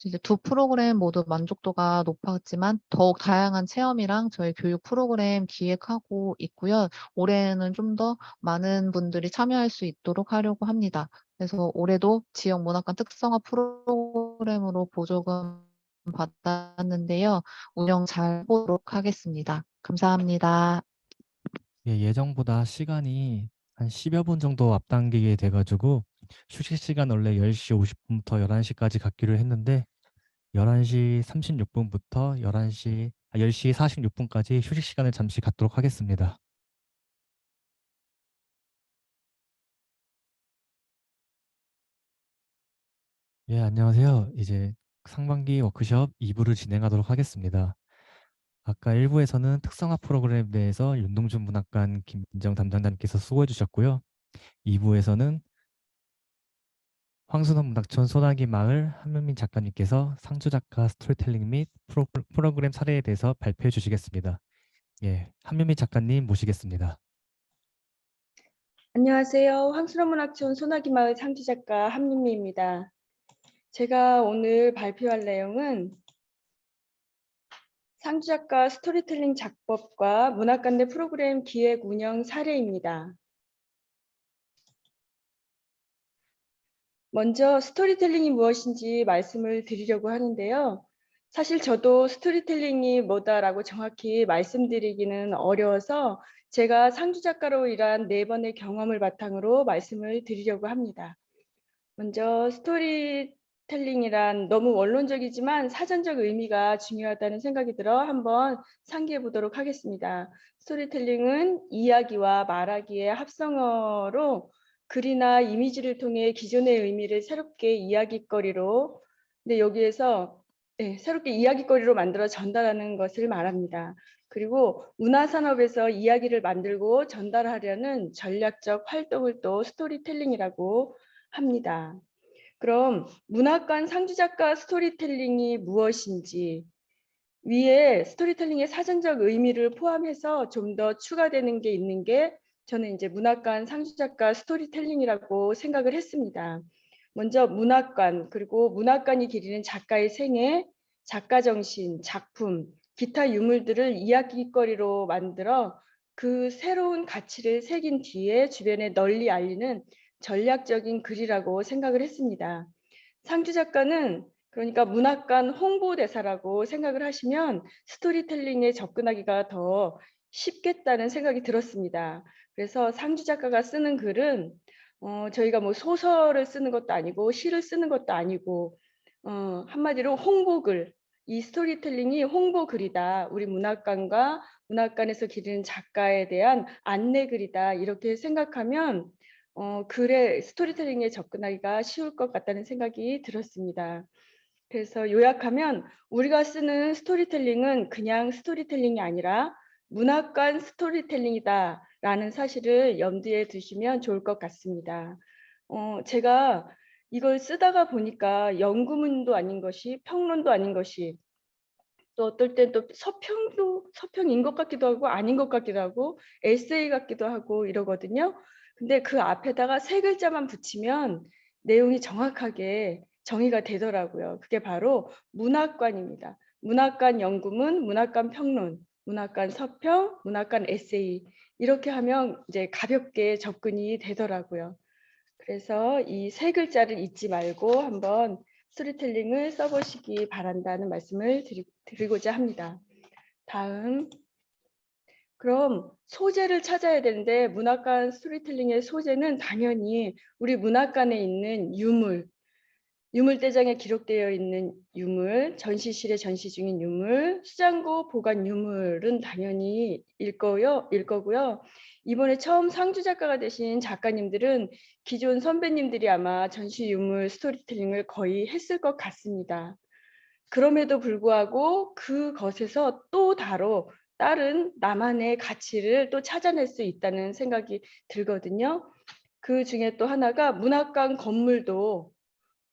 [SPEAKER 3] 이제 두 프로그램 모두 만족도가 높았지만 더욱 다양한 체험이랑 저희 교육 프로그램 기획하고 있고요. 올해는 좀 더 많은 분들이 참여할 수 있도록 하려고 합니다. 그래서 올해도 지역 문학관 특성화 프로그램으로 보조금 받았는데요. 운영 잘 보도록 하겠습니다. 감사합니다.
[SPEAKER 1] 예, 예정보다 시간이 한 10여 분 정도 앞당기게 돼 가지고 휴식 시간 원래 10시 50분부터 11시까지 갖기로 했는데 11시 36분부터 10시 46분까지 휴식 시간을 잠시 갖도록 하겠습니다. 예, 안녕하세요. 이제 상반기 워크숍 2부를 진행하도록 하겠습니다. 아까 1부에서는 특성화 프로그램에 대해서 윤동준 문학관 김민정 담당자님께서 수고해 주셨고요. 2부에서는 황순원 문학촌 소나기 마을 한명민 작가님께서 상주 작가 스토리텔링 및 프로그램 사례에 대해서 발표해 주시겠습니다. 예, 한명민 작가님 모시겠습니다.
[SPEAKER 4] 안녕하세요. 황순원문학촌 소나기 마을 상주 작가 함윤미입니다. 제가 오늘 발표할 내용은 상주 작가 스토리텔링 작법과 문학관 내 프로그램 기획 운영 사례입니다. 먼저 스토리텔링이 무엇인지 말씀을 드리려고 하는데요. 사실 저도 스토리텔링이 뭐다라고 정확히 말씀드리기는 어려워서 제가 상주 작가로 일한 4번의 경험을 바탕으로 말씀을 드리려고 합니다. 먼저 스토리텔링이란 너무 원론적이지만 사전적 의미가 중요하다는 생각이 들어 한번 상기해 보도록 하겠습니다. 스토리텔링은 이야기와 말하기의 합성어로 글이나 이미지를 통해 기존의 의미를 새롭게 이야깃거리로 여기에서 새롭게 이야깃거리로 만들어 전달하는 것을 말합니다. 그리고 문화산업에서 이야기를 만들고 전달하려는 전략적 활동을 또 스토리텔링이라고 합니다. 그럼 문학관 상주작가 스토리텔링이 무엇인지 위에 스토리텔링의 사전적 의미를 포함해서 좀 더 추가되는 게 있는 게 저는 이제 문학관 상주작가 스토리텔링이라고 생각을 했습니다. 먼저 문학관 그리고 문학관이 기리는 작가의 생애, 작가 정신, 작품, 기타 유물들을 이야기거리로 만들어 그 새로운 가치를 새긴 뒤에 주변에 널리 알리는 전략적인 글이라고 생각을 했습니다. 상주 작가는 그러니까 문학관 홍보대사라고 생각을 하시면 스토리텔링에 접근하기가 더 쉽겠다는 생각이 들었습니다. 그래서 상주 작가가 쓰는 글은 저희가 뭐 소설을 쓰는 것도 아니고 시를 쓰는 것도 아니고 한마디로 홍보글, 이 스토리텔링이 홍보글이다. 우리 문학관과 문학관에서 기르는 작가에 대한 안내글이다. 이렇게 생각하면 글의 스토리텔링에 접근하기가 쉬울 것 같다는 생각이 들었습니다. 그래서 요약하면 우리가 쓰는 스토리텔링은 그냥 스토리텔링이 아니라 문학관 스토리텔링이다라는 사실을 염두에 두시면 좋을 것 같습니다. 제가 이걸 쓰다가 보니까 연구문도 아닌 것이 평론도 아닌 것이 또 어떨 땐 또 서평인 것 같기도 하고 아닌 것 같기도 하고 에세이 같기도 하고 이러거든요. 근데 그 앞에다가 3글자만 붙이면 내용이 정확하게 정의가 되더라고요. 그게 바로 문학관입니다. 문학관 연구문, 문학관 평론, 문학관 서평, 문학관 에세이 이렇게 하면 이제 가볍게 접근이 되더라고요. 그래서 이 3글자를 잊지 말고 한번 스토리텔링을 써보시기 바란다는 말씀을 드리고자 합니다. 다음, 그럼 소재를 찾아야 되는데 문학관 스토리텔링의 소재는 당연히 우리 문학관에 있는 유물대장에 기록되어 있는 유물, 전시실에 전시 중인 유물, 수장고 보관 유물은 당연히 일 거고요. 이번에 처음 상주 작가가 되신 작가님들은 기존 선배님들이 아마 전시 유물 스토리텔링을 거의 했을 것 같습니다. 그럼에도 불구하고 그것에서 또 다른 나만의 가치를 또 찾아낼 수 있다는 생각이 들거든요. 그 중에 또 하나가 문학관 건물도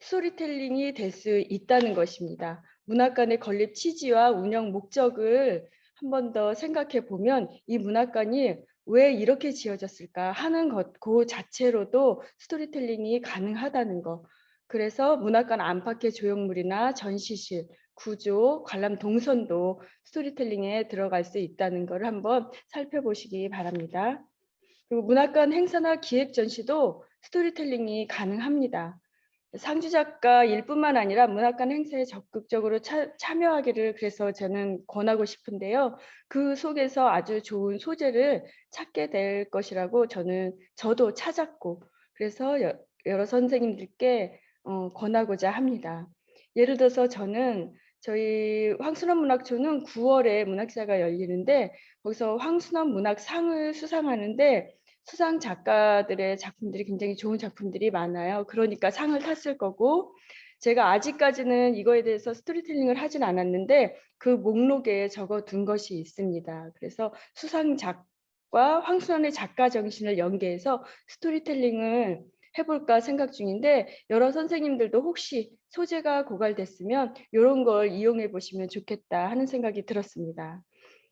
[SPEAKER 4] 스토리텔링이 될 수 있다는 것입니다. 문학관의 건립 취지와 운영 목적을 한 번 더 생각해 보면 이 문학관이 왜 이렇게 지어졌을까 하는 것, 그 자체로도 스토리텔링이 가능하다는 것. 그래서 문학관 안팎의 조형물이나 전시실, 구조, 관람 동선도 스토리텔링에 들어갈 수 있다는 것을 한번 살펴보시기 바랍니다. 그리고 문학관 행사나 기획 전시도 스토리텔링이 가능합니다. 상주 작가일 뿐만 아니라 문학관 행사에 적극적으로 참여하기를 그래서 저는 권하고 싶은데요. 그 속에서 아주 좋은 소재를 찾게 될 것이라고 저도 찾았고 그래서 여러 선생님들께 권하고자 합니다. 예를 들어서 저희 황순원 문학초는 9월에 문학사가 열리는데 거기서 황순원 문학상을 수상하는데 수상 작가들의 작품들이 굉장히 좋은 작품들이 많아요. 그러니까 상을 탔을 거고 제가 아직까지는 이거에 대해서 스토리텔링을 하진 않았는데 그 목록에 적어둔 것이 있습니다. 그래서 수상작과 황순원의 작가 정신을 연계해서 스토리텔링을 해볼까 생각 중인데 여러 선생님들도 혹시 소재가 고갈됐으면 이런 걸 이용해 보시면 좋겠다 하는 생각이 들었습니다.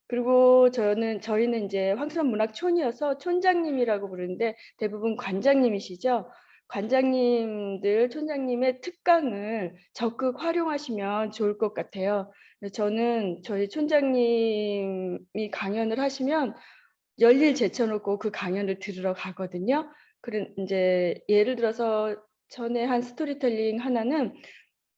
[SPEAKER 4] 그리고 저희는 이제 황순원 문학촌이어서 촌장님이라고 부르는데 대부분 관장님이시죠. 관장님들, 촌장님의 특강을 적극 활용하시면 좋을 것 같아요. 저는 저희 촌장님이 강연을 하시면 열일 제쳐놓고 그 강연을 들으러 가거든요. 이제 예를 들어서 전에 한 스토리텔링 하나는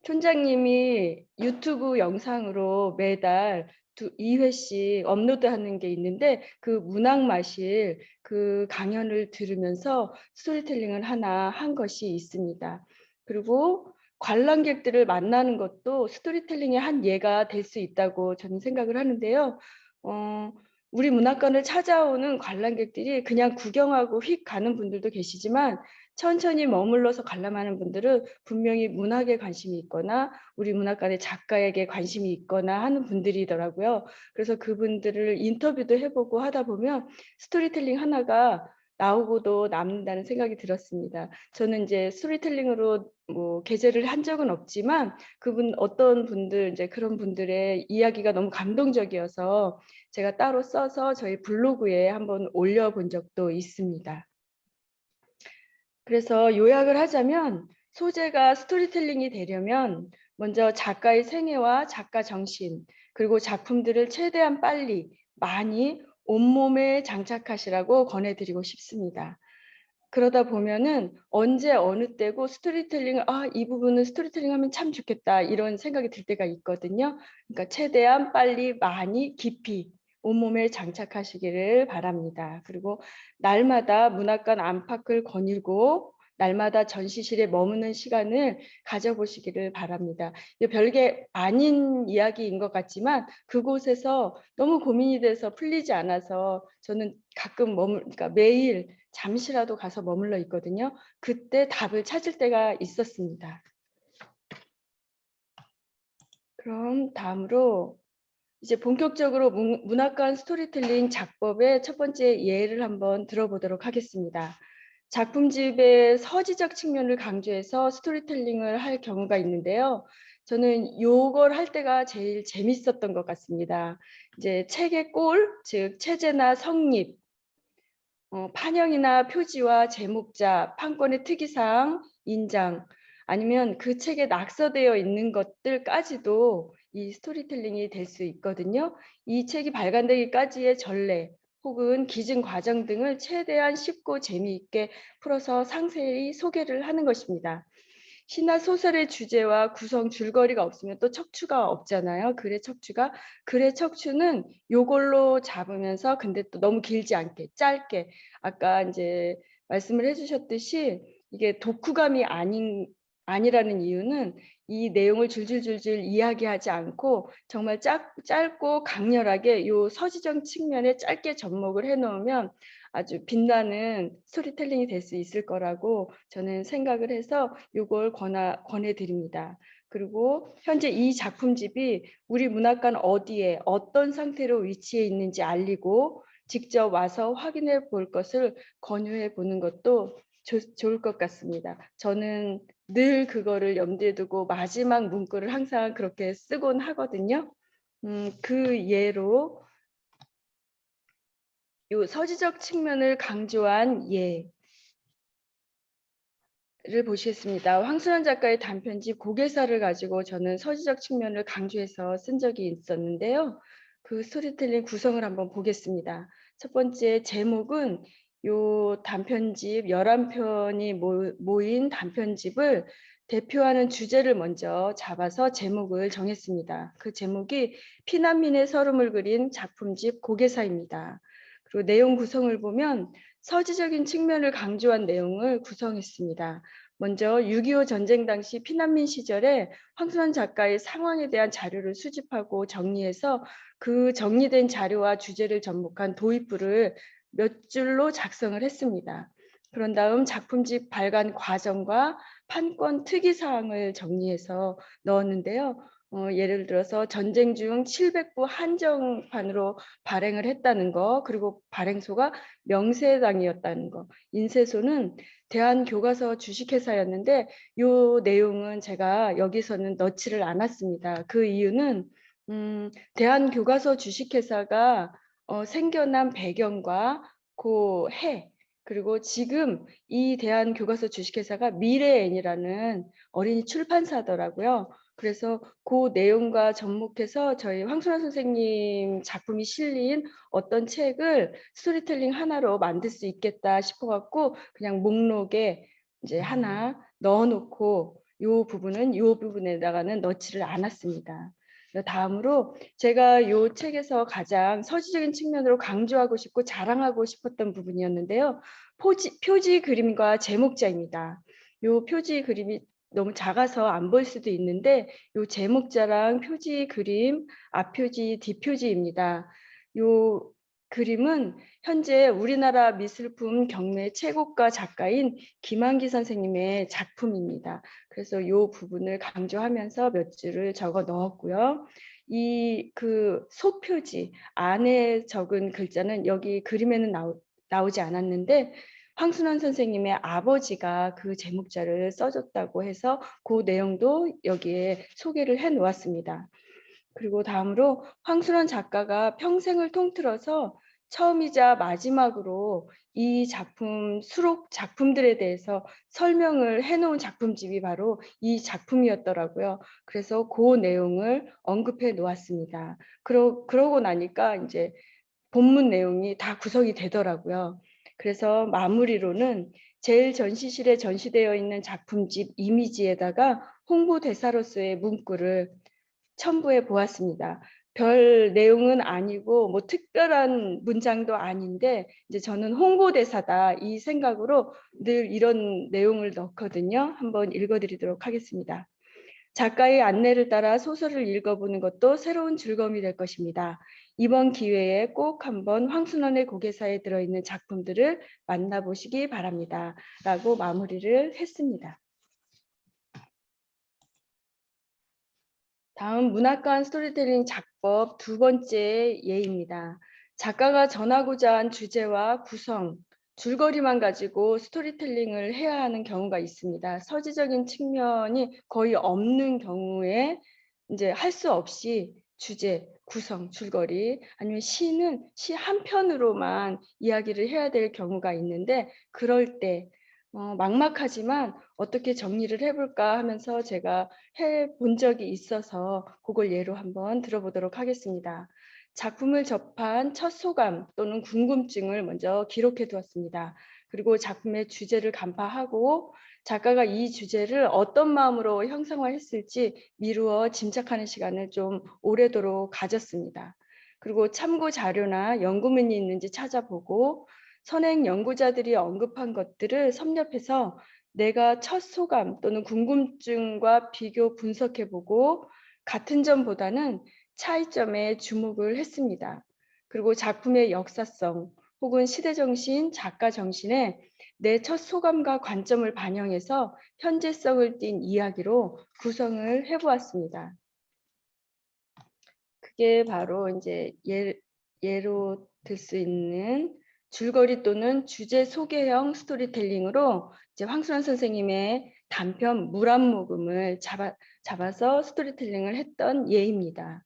[SPEAKER 4] 촌장님이 유튜브 영상으로 매달 2회씩 업로드하는 게 있는데 그 문학마실 그 강연을 들으면서 스토리텔링을 하나 한 것이 있습니다. 그리고 관람객들을 만나는 것도 스토리텔링의 한 예가 될 수 있다고 저는 생각을 하는데요. 우리 문학관을 찾아오는 관람객들이 그냥 구경하고 휙 가는 분들도 계시지만 천천히 머물러서 관람하는 분들은 분명히 문학에 관심이 있거나 우리 문학관의 작가에게 관심이 있거나 하는 분들이더라고요. 그래서 그분들을 인터뷰도 해보고 하다 보면 스토리텔링 하나가 나오고도 남는다는 생각이 들었습니다. 저는 이제 스토리텔링으로 게재를 한 적은 없지만 어떤 분들 이제 그런 분들의 이야기가 너무 감동적이어서 제가 따로 써서 저희 블로그에 한번 올려본 적도 있습니다. 그래서 요약을 하자면 소재가 스토리텔링이 되려면 먼저 작가의 생애와 작가 정신 그리고 작품들을 최대한 빨리 많이 온몸에 장착하시라고 권해드리고 싶습니다. 그러다 보면은 언제 어느 때고 스토리텔링을 이 부분은 스토리텔링 하면 참 좋겠다 이런 생각이 들 때가 있거든요. 그러니까 최대한 빨리 많이 깊이 온몸에 장착하시기를 바랍니다. 그리고 날마다 문학관 안팎을 거닐고 날마다 전시실에 머무는 시간을 가져보시기를 바랍니다. 이게 별게 아닌 이야기인 것 같지만 그곳에서 너무 고민이 돼서 풀리지 않아서 저는 가끔 그러니까 매일 잠시라도 가서 머물러 있거든요. 그때 답을 찾을 때가 있었습니다. 그럼 다음으로 이제 본격적으로 문학관 스토리텔링 작법의 첫 번째 예를 한번 들어보도록 하겠습니다. 작품집의 서지적 측면을 강조해서 스토리텔링을 할 경우가 있는데요. 저는 요걸 할 때가 제일 재밌었던 것 같습니다. 이제 책의 꼴, 즉 체제나 성립, 판형이나 표지와 제목자, 판권의 특이사항, 인장, 아니면 그 책에 낙서되어 있는 것들까지도 이 스토리텔링이 될 수 있거든요. 이 책이 발간되기까지의 전례 혹은 기증 과정 등을 최대한 쉽고 재미있게 풀어서 상세히 소개를 하는 것입니다. 시나 소설의 주제와 구성 줄거리가 없으면 또 척추가 없잖아요. 글의 척추는 요걸로 잡으면서 근데 또 너무 길지 않게 짧게 아까 이제 말씀을 해주셨듯이 이게 독후감이 아니라는 이유는 이 내용을 줄줄줄줄 이야기하지 않고 정말 짧고 강렬하게 요 서지적 측면에 짧게 접목을 해놓으면 아주 빛나는 스토리텔링이 될 수 있을 거라고 저는 생각을 해서 이걸 권해드립니다. 그리고 현재 이 작품집이 우리 문학관 어디에 어떤 상태로 위치해 있는지 알리고 직접 와서 확인해 볼 것을 권유해 보는 것도 좋을 것 같습니다. 저는 늘 그거를 염두에 두고 마지막 문구를 항상 그렇게 쓰곤 하거든요. 그 예로 요 서지적 측면을 강조한 예를 보시겠습니다. 황순환 작가의 단편집 고개사를 가지고 저는 서지적 측면을 강조해서 쓴 적이 있었는데요. 그 스토리텔링 구성을 한번 보겠습니다. 첫 번째 제목은 요 단편집 11편이 모인 단편집을 대표하는 주제를 먼저 잡아서 제목을 정했습니다. 그 제목이 피난민의 서름을 그린 작품집 고개사입니다. 그리고 내용 구성을 보면 서지적인 측면을 강조한 내용을 구성했습니다. 먼저 6.25 전쟁 당시 피난민 시절에 황순환 작가의 상황에 대한 자료를 수집하고 정리해서 그 정리된 자료와 주제를 접목한 도입부를 몇 줄로 작성을 했습니다. 그런 다음 작품집 발간 과정과 판권 특이사항을 정리해서 넣었는데요. 예를 들어서 전쟁 중 700부 한정판으로 발행을 했다는 거, 그리고 발행소가 명세당이었다는 거, 인쇄소는 대한교과서 주식회사였는데 이 내용은 제가 여기서는 넣지를 않았습니다. 그 이유는 대한교과서 주식회사가 생겨난 배경과 그 해, 그리고 지금 이 대한교과서 주식회사가 미래엔이라는 어린이 출판사더라고요. 그래서 그 내용과 접목해서 저희 황순환 선생님 작품이 실린 어떤 책을 스토리텔링 하나로 만들 수 있겠다 싶어갖고 그냥 목록에 이제 하나 넣어놓고 요 부분에다가는 넣지를 않았습니다. 다음으로 제가 이 책에서 가장 서지적인 측면으로 강조하고 싶고 자랑하고 싶었던 부분이었는데요. 표지 그림과 제목자입니다. 이 표지 그림이 너무 작아서 안 보일 수도 있는데 이 제목자랑 표지 그림, 앞표지, 뒷표지입니다. 이 그림은 현재 우리나라 미술품 경매 최고가 작가인 김한기 선생님의 작품입니다. 그래서 이 부분을 강조하면서 몇 줄을 적어 넣었고요. 이 그 소표지 안에 적은 글자는 여기 그림에는 나오지 않았는데 황순환 선생님의 아버지가 그 제목자를 써줬다고 해서 그 내용도 여기에 소개를 해 놓았습니다. 그리고 다음으로 황순환 작가가 평생을 통틀어서 처음이자 마지막으로 이 수록 작품들에 대해서 설명을 해놓은 작품집이 바로 이 작품이었더라고요. 그래서 그 내용을 언급해 놓았습니다. 그러고 나니까 이제 본문 내용이 다 구성이 되더라고요. 그래서 마무리로는 제일 전시실에 전시되어 있는 작품집 이미지에다가 홍보대사로서의 문구를 첨부해 보았습니다. 별 내용은 아니고 뭐 특별한 문장도 아닌데 이제 저는 홍보대사다 이 생각으로 늘 이런 내용을 넣거든요. 한번 읽어드리도록 하겠습니다. 작가의 안내를 따라 소설을 읽어보는 것도 새로운 즐거움이 될 것입니다. 이번 기회에 꼭 한번 황순원의 고개사에 들어있는 작품들을 만나보시기 바랍니다. 라고 마무리를 했습니다. 다음 문학관 스토리텔링 작법 두 번째 예입니다. 작가가 전하고자 한 주제와 구성, 줄거리만 가지고 스토리텔링을 해야 하는 경우가 있습니다. 서지적인 측면이 거의 없는 경우에 이제 할 수 없이 주제, 구성, 줄거리 아니면 시는 시 한 편으로만 이야기를 해야 될 경우가 있는데 그럴 때 막막하지만 어떻게 정리를 해볼까 하면서 제가 해본 적이 있어서 그걸 예로 한번 들어보도록 하겠습니다. 작품을 접한 첫 소감 또는 궁금증을 먼저 기록해 두었습니다. 그리고 작품의 주제를 간파하고 작가가 이 주제를 어떤 마음으로 형상화했을지 미루어 짐작하는 시간을 좀 오래도록 가졌습니다. 그리고 참고 자료나 연구문이 있는지 찾아보고 선행 연구자들이 언급한 것들을 섭렵해서 내가 첫 소감 또는 궁금증과 비교 분석해보고 같은 점보다는 차이점에 주목을 했습니다. 그리고 작품의 역사성 혹은 시대정신, 작가정신에 내 첫 소감과 관점을 반영해서 현재성을 띤 이야기로 구성을 해보았습니다. 그게 바로 이제 예로 들 수 있는 줄거리 또는 주제 소개형 스토리텔링으로 이제 황순원 선생님의 단편 물 한 모금을 잡아서 스토리텔링을 했던 예입니다.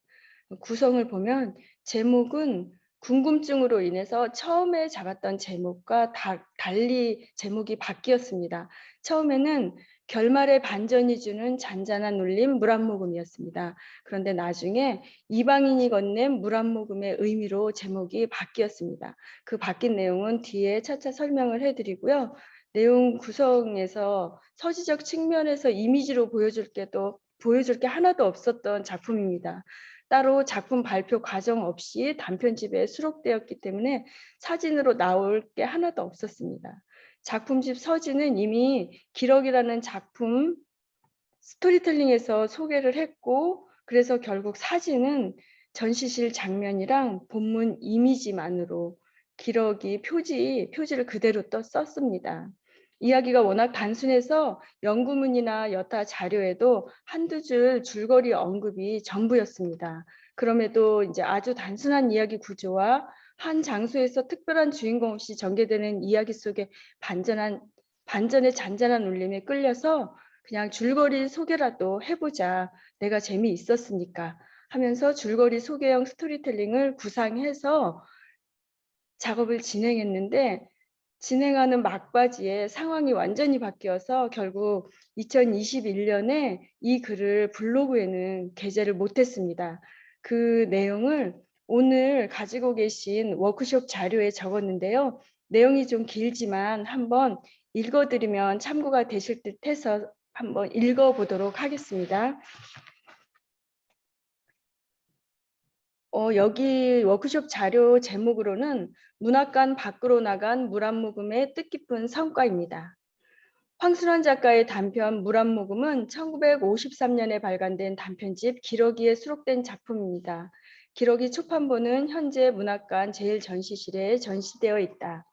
[SPEAKER 4] 구성을 보면 제목은 궁금증으로 인해서 처음에 잡았던 제목과 달리 제목이 바뀌었습니다. 처음에는 결말에 반전이 주는 잔잔한 울림 물 한 모금이었습니다. 그런데 나중에 이방인이 건넨 물 한 모금의 의미로 제목이 바뀌었습니다. 그 바뀐 내용은 뒤에 차차 설명을 해드리고요. 내용 구성에서 서지적 측면에서 이미지로 보여줄 게 하나도 없었던 작품입니다. 따로 작품 발표 과정 없이 단편집에 수록되었기 때문에 사진으로 나올 게 하나도 없었습니다. 작품집 서진은 이미 기록이라는 작품 스토리텔링에서 소개를 했고 그래서 결국 사진은 전시실 장면이랑 본문 이미지만으로 기록이 표지를 그대로 썼습니다. 이야기가 워낙 단순해서 연구문이나 여타 자료에도 한두 줄 줄거리 언급이 전부였습니다. 그럼에도 이제 아주 단순한 이야기 구조와 한 장소에서 특별한 주인공 없이 전개되는 이야기 속에 반전의 잔잔한 울림에 끌려서 그냥 줄거리 소개라도 해보자. 내가 재미있었으니까 하면서 줄거리 소개형 스토리텔링을 구상해서 작업을 진행했는데 진행하는 막바지에 상황이 완전히 바뀌어서 결국 2021년에 이 글을 블로그에는 게재를 못했습니다. 그 내용을 오늘 가지고 계신 워크숍 자료에 적었는데요. 내용이 좀 길지만 한번 읽어드리면 참고가 되실 듯 해서 한번 읽어보도록 하겠습니다. 여기 워크숍 자료 제목으로는 문학관 밖으로 나간 물 한 모금의 뜻깊은 성과입니다. 황순원 작가의 단편 물 한 모금은 1953년에 발간된 단편집 기러기에 수록된 작품입니다. 기러기 초판본은 현재 문학관 제1전시실에 전시되어 있다.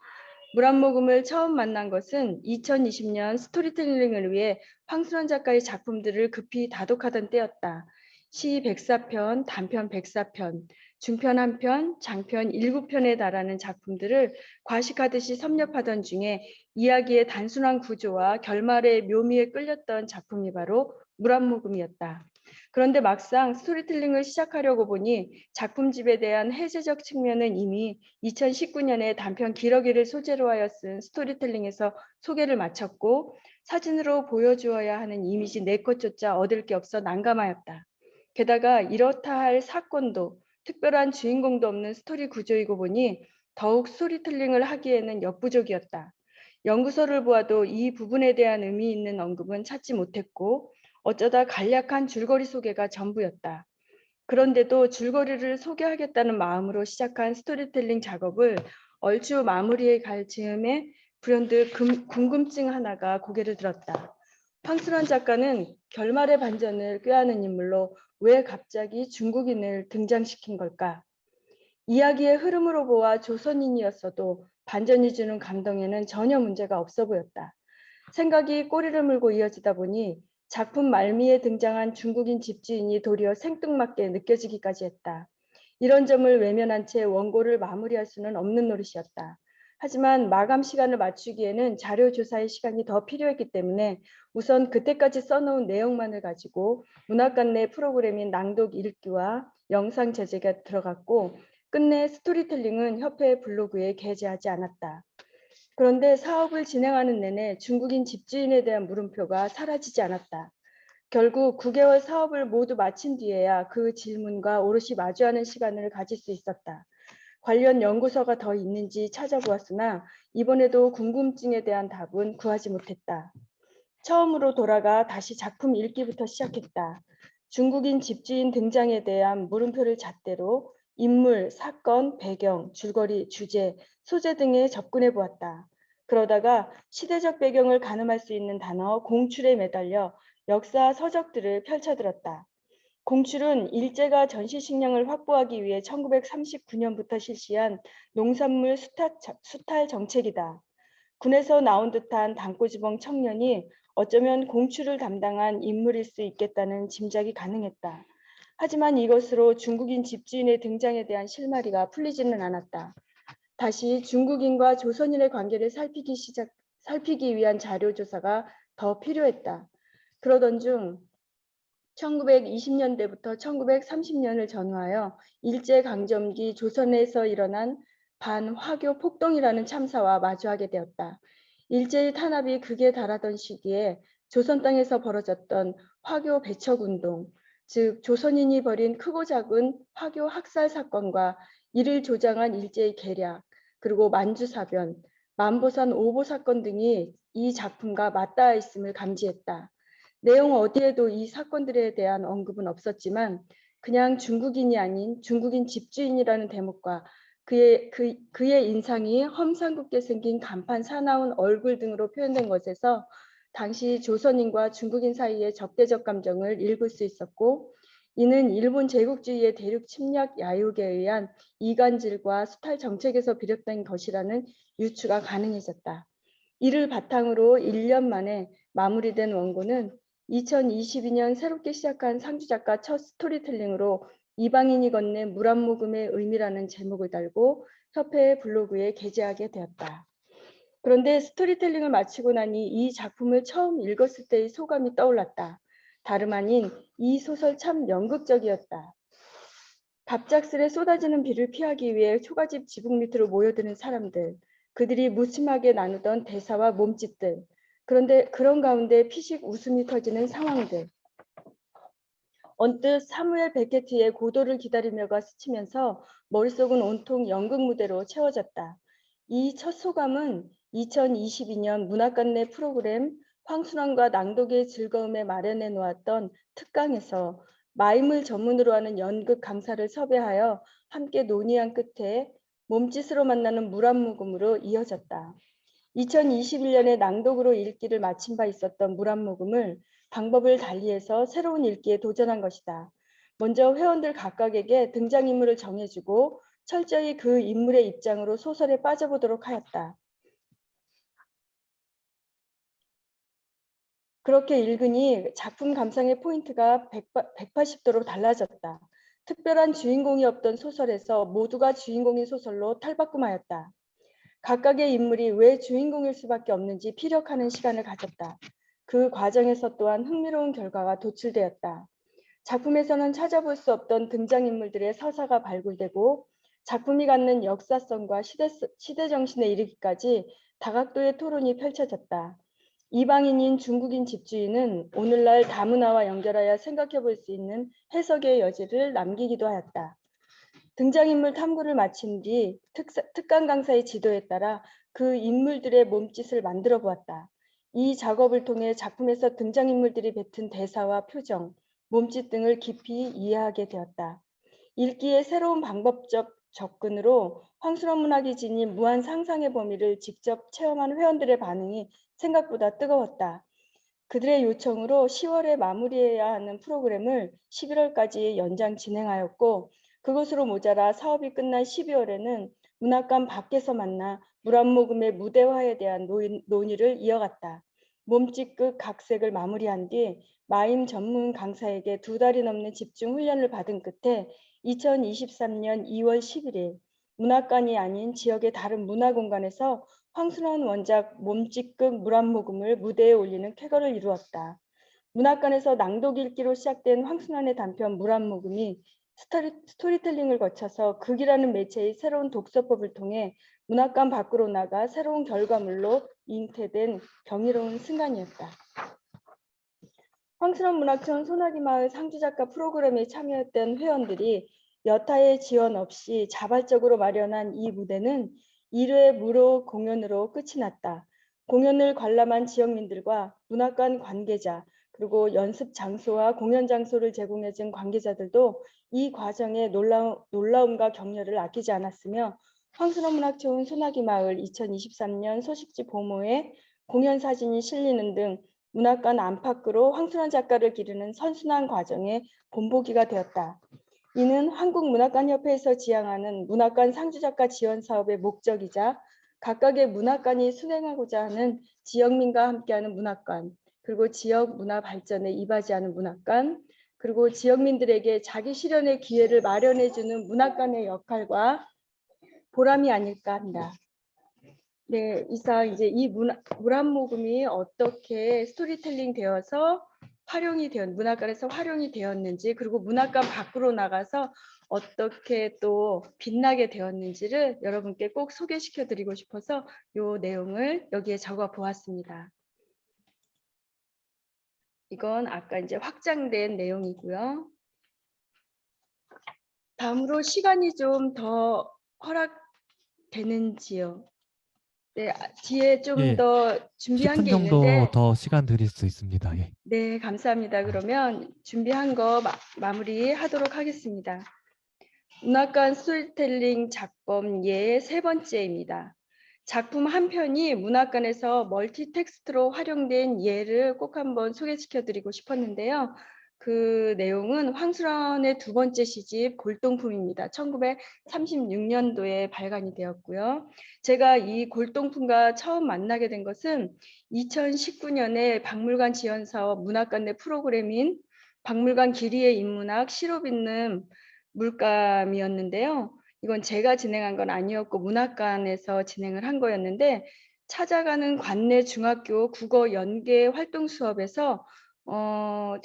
[SPEAKER 4] 물 한 모금을 처음 만난 것은 2020년 스토리텔링을 위해 황순원 작가의 작품들을 급히 다독하던 때였다. 시 104편, 단편 104편, 중편 1편, 장편 7편에 달하는 작품들을 과식하듯이 섭렵하던 중에 이야기의 단순한 구조와 결말의 묘미에 끌렸던 작품이 바로 물 한 모금이었다. 그런데 막상 스토리텔링을 시작하려고 보니 작품집에 대한 해제적 측면은 이미 2019년에 단편 기러기를 소재로 하여 쓴 스토리텔링에서 소개를 마쳤고 사진으로 보여주어야 하는 이미지 내 것조차 얻을 게 없어 난감하였다. 게다가 이렇다 할 사건도 특별한 주인공도 없는 스토리 구조이고 보니 더욱 스토리텔링을 하기에는 역부족이었다. 연구서를 보아도 이 부분에 대한 의미 있는 언급은 찾지 못했고 어쩌다 간략한 줄거리 소개가 전부였다. 그런데도 줄거리를 소개하겠다는 마음으로 시작한 스토리텔링 작업을 얼추 마무리에 갈 즈음에 불현듯 궁금증 하나가 고개를 들었다. 황순환 작가는 결말의 반전을 꾀하는 인물로 왜 갑자기 중국인을 등장시킨 걸까? 이야기의 흐름으로 보아 조선인이었어도 반전이 주는 감동에는 전혀 문제가 없어 보였다. 생각이 꼬리를 물고 이어지다 보니 작품 말미에 등장한 중국인 집주인이 도리어 생뚱맞게 느껴지기까지 했다. 이런 점을 외면한 채 원고를 마무리할 수는 없는 노릇이었다. 하지만 마감 시간을 맞추기에는 자료 조사의 시간이 더 필요했기 때문에 우선 그때까지 써놓은 내용만을 가지고 문학관 내 프로그램인 낭독 읽기와 영상 제작에 들어갔고 끝내 스토리텔링은 협회 블로그에 게재하지 않았다. 그런데 사업을 진행하는 내내 중국인 집주인에 대한 물음표가 사라지지 않았다. 결국 9개월 사업을 모두 마친 뒤에야 그 질문과 오롯이 마주하는 시간을 가질 수 있었다. 관련 연구서가 더 있는지 찾아보았으나 이번에도 궁금증에 대한 답은 구하지 못했다. 처음으로 돌아가 다시 작품 읽기부터 시작했다. 중국인 집주인 등장에 대한 물음표를 잣대로 인물, 사건, 배경, 줄거리, 주제, 소재 등에 접근해 보았다. 그러다가 시대적 배경을 가늠할 수 있는 단어 공출에 매달려 역사 서적들을 펼쳐들었다. 공출은 일제가 전시식량을 확보하기 위해 1939년부터 실시한 농산물 수탈 정책이다. 군에서 나온 듯한 단꼬지봉 청년이 어쩌면 공출을 담당한 인물일 수 있겠다는 짐작이 가능했다. 하지만 이것으로 중국인 집주인의 등장에 대한 실마리가 풀리지는 않았다. 다시 중국인과 조선인의 관계를 살피기 위한 자료 조사가 더 필요했다. 그러던 중 1920년대부터 1930년을 전후하여 일제강점기 조선에서 일어난 반화교 폭동이라는 참사와 마주하게 되었다. 일제의 탄압이 극에 달하던 시기에 조선 땅에서 벌어졌던 화교 배척운동, 즉 조선인이 벌인 크고 작은 화교 학살 사건과 이를 조장한 일제의 계략, 그리고 만주사변, 만보산 오보 사건 등이 이 작품과 맞닿아 있음을 감지했다. 내용 어디에도 이 사건들에 대한 언급은 없었지만 그냥 중국인이 아닌 중국인 집주인이라는 대목과 그의 인상이 험상궂게 생긴 간판 사나운 얼굴 등으로 표현된 것에서 당시 조선인과 중국인 사이의 적대적 감정을 읽을 수 있었고 이는 일본 제국주의의 대륙 침략 야욕에 의한 이간질과 수탈 정책에서 비롯된 것이라는 유추가 가능해졌다. 이를 바탕으로 1년 만에 마무리된 원고는 2022년 새롭게 시작한 상주 작가 첫 스토리텔링으로 이방인이 건넨 물 한 모금의 의미라는 제목을 달고 협회 블로그에 게재하게 되었다. 그런데 스토리텔링을 마치고 나니 이 작품을 처음 읽었을 때의 소감이 떠올랐다. 다름 아닌 이 소설 참 연극적이었다. 갑작스레 쏟아지는 비를 피하기 위해 초가집 지붕 밑으로 모여드는 사람들, 그들이 무심하게 나누던 대사와 몸짓들, 그런데 그런 가운데 피식 웃음이 터지는 상황들. 언뜻 사무엘 베케트의 고도를 기다리며가 스치면서 머릿속은 온통 연극 무대로 채워졌다. 이 첫 소감은 2022년 문학관 내 프로그램 황순환과 낭독의 즐거움에 마련해 놓았던 특강에서 마임을 전문으로 하는 연극 강사를 섭외하여 함께 논의한 끝에 몸짓으로 만나는 물 한 모금으로 이어졌다. 2021년에 낭독으로 읽기를 마친 바 있었던 물 한 모금을 방법을 달리해서 새로운 읽기에 도전한 것이다. 먼저 회원들 각각에게 등장인물을 정해주고 철저히 그 인물의 입장으로 소설에 빠져보도록 하였다. 그렇게 읽으니 작품 감상의 포인트가 180도로 달라졌다. 특별한 주인공이 없던 소설에서 모두가 주인공인 소설로 탈바꿈하였다. 각각의 인물이 왜 주인공일 수밖에 없는지 피력하는 시간을 가졌다. 그 과정에서 또한 흥미로운 결과가 도출되었다. 작품에서는 찾아볼 수 없던 등장인물들의 서사가 발굴되고 작품이 갖는 역사성과 시대 정신에 이르기까지 다각도의 토론이 펼쳐졌다. 이방인인 중국인 집주인은 오늘날 다문화와 연결하여 생각해 볼 수 있는 해석의 여지를 남기기도 하였다. 등장인물 탐구를 마친 뒤 특강 강사의 지도에 따라 그 인물들의 몸짓을 만들어 보았다. 이 작업을 통해 작품에서 등장인물들이 뱉은 대사와 표정, 몸짓 등을 깊이 이해하게 되었다. 읽기의 새로운 방법적 접근으로 황순원 문학이 지닌 무한 상상의 범위를 직접 체험한 회원들의 반응이 생각보다 뜨거웠다. 그들의 요청으로 10월에 마무리해야 하는 프로그램을 11월까지 연장 진행하였고, 그것으로 모자라 사업이 끝난 12월에는 문학관 밖에서 만나 물 한 모금의 무대화에 대한 논의를 이어갔다. 몸짓극 각색을 마무리한 뒤 마임 전문 강사에게 2달이 넘는 집중 훈련을 받은 끝에 2023년 2월 11일 문학관이 아닌 지역의 다른 문화공간에서 황순원 원작 몸짓극 물 한 모금을 무대에 올리는 쾌거를 이루었다. 문학관에서 낭독 읽기로 시작된 황순원의 단편 물 한 모금이 스토리텔링을 거쳐서 극이라는 매체의 새로운 독서법을 통해 문학관 밖으로 나가 새로운 결과물로 잉태된 경이로운 순간이었다. 황순원 문학청 소나기 마을 상주작가 프로그램에 참여했던 회원들이 여타의 지원 없이 자발적으로 마련한 이 무대는 1회 무료 공연으로 끝이 났다. 공연을 관람한 지역민들과 문학관 관계자, 그리고 연습 장소와 공연 장소를 제공해준 관계자들도 이 과정의 놀라움과 격려를 아끼지 않았으며, 황순원 문학촌 소나기 마을 2023년 소식지 보모에 공연 사진이 실리는 등 문학관 안팎으로 황순원 작가를 기르는 선순환 과정의 본보기가 되었다. 이는 한국문학관협회에서 지향하는 문학관 상주작가 지원 사업의 목적이자 각각의 문학관이 수행하고자 하는 지역민과 함께하는 문학관, 그리고 지역 문화 발전에 이바지하는 문학관, 그리고 지역민들에게 자기 실현의 기회를 마련해주는 문학관의 역할과 보람이 아닐까 한다. 네, 이상 이제 이 물 한 모금이 어떻게 스토리텔링 되어서 문학관에서 활용이 되었는지, 그리고 문학관 밖으로 나가서 어떻게 또 빛나게 되었는지를 여러분께 꼭 소개시켜 드리고 싶어서 이 내용을 여기에 적어 보았습니다. 이건 아까 이제 확장된 내용이고요. 다음으로 시간이 좀 더 허락되는지요? 네, 뒤에 좀
[SPEAKER 1] 예,
[SPEAKER 4] 더 준비한
[SPEAKER 1] 10분
[SPEAKER 4] 게
[SPEAKER 1] 정도
[SPEAKER 4] 있는데,
[SPEAKER 1] 더 시간 드릴 수 있습니다. 예.
[SPEAKER 4] 네, 감사합니다. 그러면 준비한 거 마무리하도록 하겠습니다. 문학관 스토리텔링 작품 예 3번째입니다. 작품 한 편이 문학관에서 멀티텍스트로 활용된 예를 꼭 한번 소개시켜 드리고 싶었는데요. 그 내용은 황순원의 2번째 시집 골동품입니다. 1936년도에 발간이 되었고요. 제가 이 골동품과 처음 만나게 된 것은 2019년에 박물관 지원 사업 문학관 내 프로그램인 박물관 길이의 인문학 시로 빚는 물감이었는데요. 이건 제가 진행한 건 아니었고 문학관에서 진행을 한 거였는데, 찾아가는 관내 중학교 국어 연계 활동 수업에서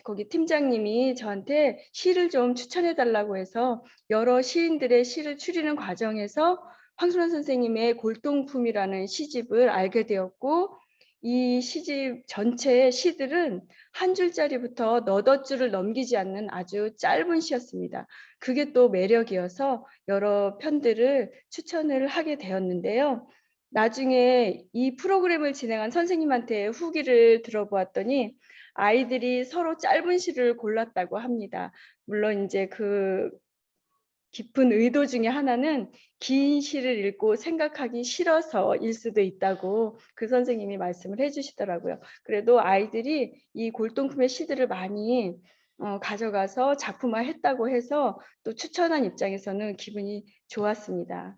[SPEAKER 4] 거기 팀장님이 저한테 시를 좀 추천해 달라고 해서 여러 시인들의 시를 추리는 과정에서 황순원 선생님의 골동품이라는 시집을 알게 되었고, 이 시집 전체의 시들은 한 줄짜리부터 너덧 줄을 넘기지 않는 아주 짧은 시였습니다. 그게 또 매력이어서 여러 편들을 추천을 하게 되었는데요. 나중에 이 프로그램을 진행한 선생님한테 후기를 들어보았더니 아이들이 서로 짧은 시를 골랐다고 합니다. 물론 이제 그 깊은 의도 중에 하나는 긴 시를 읽고 생각하기 싫어서일 수도 있다고 그 선생님이 말씀을 해주시더라고요. 그래도 아이들이 이 골동품의 시들을 많이 가져가서 작품화했다고 해서 또 추천한 입장에서는 기분이 좋았습니다.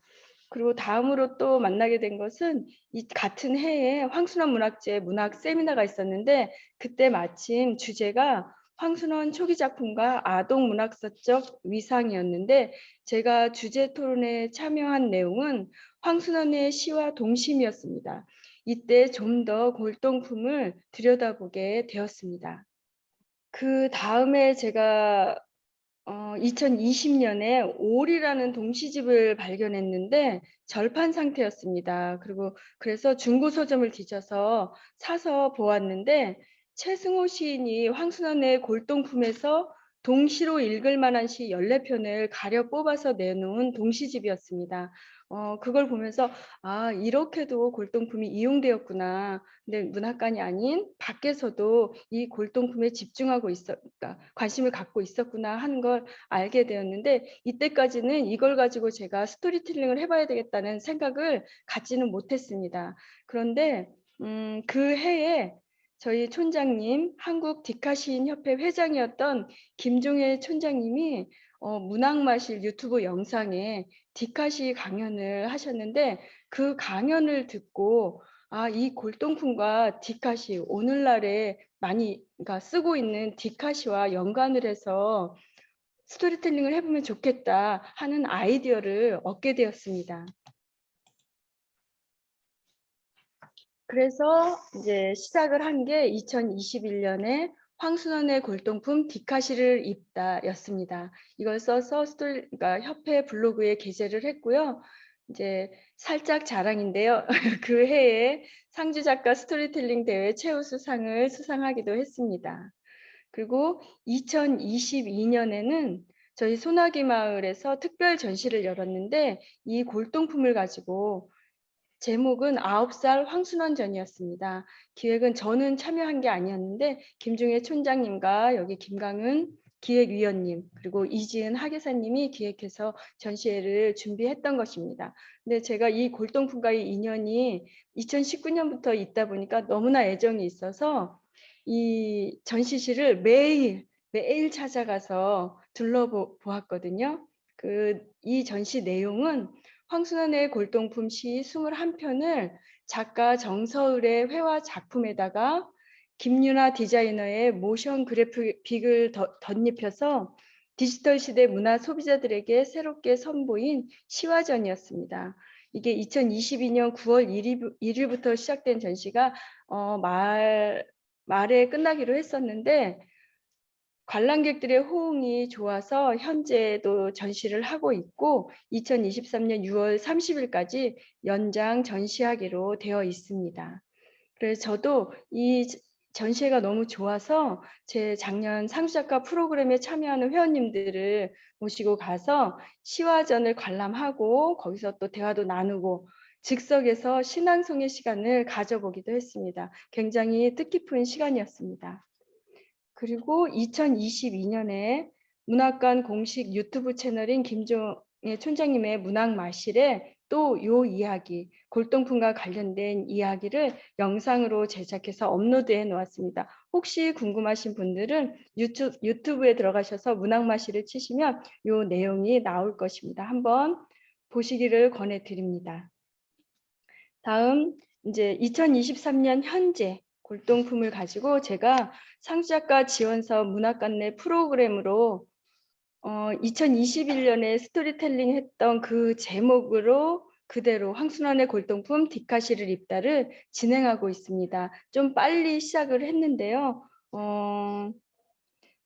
[SPEAKER 4] 그리고 다음으로 또 만나게 된 것은 이 같은 해에 황순원 문학제 문학 세미나가 있었는데, 그때 마침 주제가 황순원 초기 작품과 아동 문학사적 위상이었는데, 제가 주제 토론에 참여한 내용은 황순원의 시와 동심이었습니다. 이때 좀 더 골동품을 들여다보게 되었습니다. 그 다음에 제가 2020년에 올이라는 동시집을 발견했는데 절판 상태였습니다. 그리고 그래서 중고 서점을 뒤져서 사서 보았는데, 최승호 시인이 황순원의 골동품에서 동시로 읽을 만한 시 14편을 가려 뽑아서 내놓은 동시집이었습니다. 그걸 보면서 아, 이렇게도 골동품이 이용되었구나. 근데 문학관이 아닌 밖에서도 이 골동품에 집중하고 그러니까 관심을 갖고 있었구나 하는 걸 알게 되었는데, 이때까지는 이걸 가지고 제가 스토리텔링을 해봐야 되겠다는 생각을 갖지는 못했습니다. 그런데 그 해에 저희 촌장님, 한국 디카시인협회 회장이었던 김종혜 촌장님이 문학마실 유튜브 영상에 디카시 강연을 하셨는데, 그 강연을 듣고 아, 이 골동품과 디카시, 오늘날에 많이 그러니까 쓰고 있는 디카시와 연관을 해서 스토리텔링을 해보면 좋겠다 하는 아이디어를 얻게 되었습니다. 그래서 이제 시작을 한 게 2021년에 황순원의 골동품 디카시를 입다였습니다. 이걸 써서 그러니까 협회 블로그에 게재를 했고요. 이제 살짝 자랑인데요. 그 해에 상주 작가 스토리텔링 대회 최우수상을 수상하기도 했습니다. 그리고 2022년에는 저희 소나기 마을에서 특별 전시를 열었는데, 이 골동품을 가지고 제목은 9살 황순원전이었습니다. 기획은 저는 참여한 게 아니었는데 김종혜 촌장님과 여기 김강은 기획위원님, 그리고 이지은 학예사님이 기획해서 전시회를 준비했던 것입니다. 근데 제가 이 골동품과의 인연이 2019년부터 있다 보니까 너무나 애정이 있어서 이 전시실을 매일 찾아가서 둘러보았거든요. 이 전시 내용은 황순원의 골동품 시 21편을 작가 정서울의 회화 작품에다가 김유나 디자이너의 모션 그래픽을 덧입혀서 디지털 시대 문화 소비자들에게 새롭게 선보인 시화전이었습니다. 이게 2022년 9월 1일부터 시작된 전시가 말에 끝나기로 했었는데, 관람객들의 호응이 좋아서 현재도 전시를 하고 있고 2023년 6월 30일까지 연장 전시하기로 되어 있습니다. 그래서 저도 이 전시회가 너무 좋아서 제 작년 상주작가 프로그램에 참여하는 회원님들을 모시고 가서 시화전을 관람하고 거기서 또 대화도 나누고 즉석에서 신앙송의 시간을 가져보기도 했습니다. 굉장히 뜻깊은 시간이었습니다. 그리고 2022년에 문학관 공식 유튜브 채널인 김종혜 촌장님의 문학마실에 또 요 이야기, 골동품과 관련된 이야기를 영상으로 제작해서 업로드해 놓았습니다. 혹시 궁금하신 분들은 유튜브에 들어가셔서 문학마실을 치시면 요 내용이 나올 것입니다. 한번 보시기를 권해드립니다. 다음 이제 2023년 현재 골동품을 가지고 제가 상주작가 지원사업 문학관 내 프로그램으로 2021년에 스토리텔링 했던 그 제목으로 그대로 황순원의 골동품 디카시를 입다를 진행하고 있습니다. 좀 빨리 시작을 했는데요.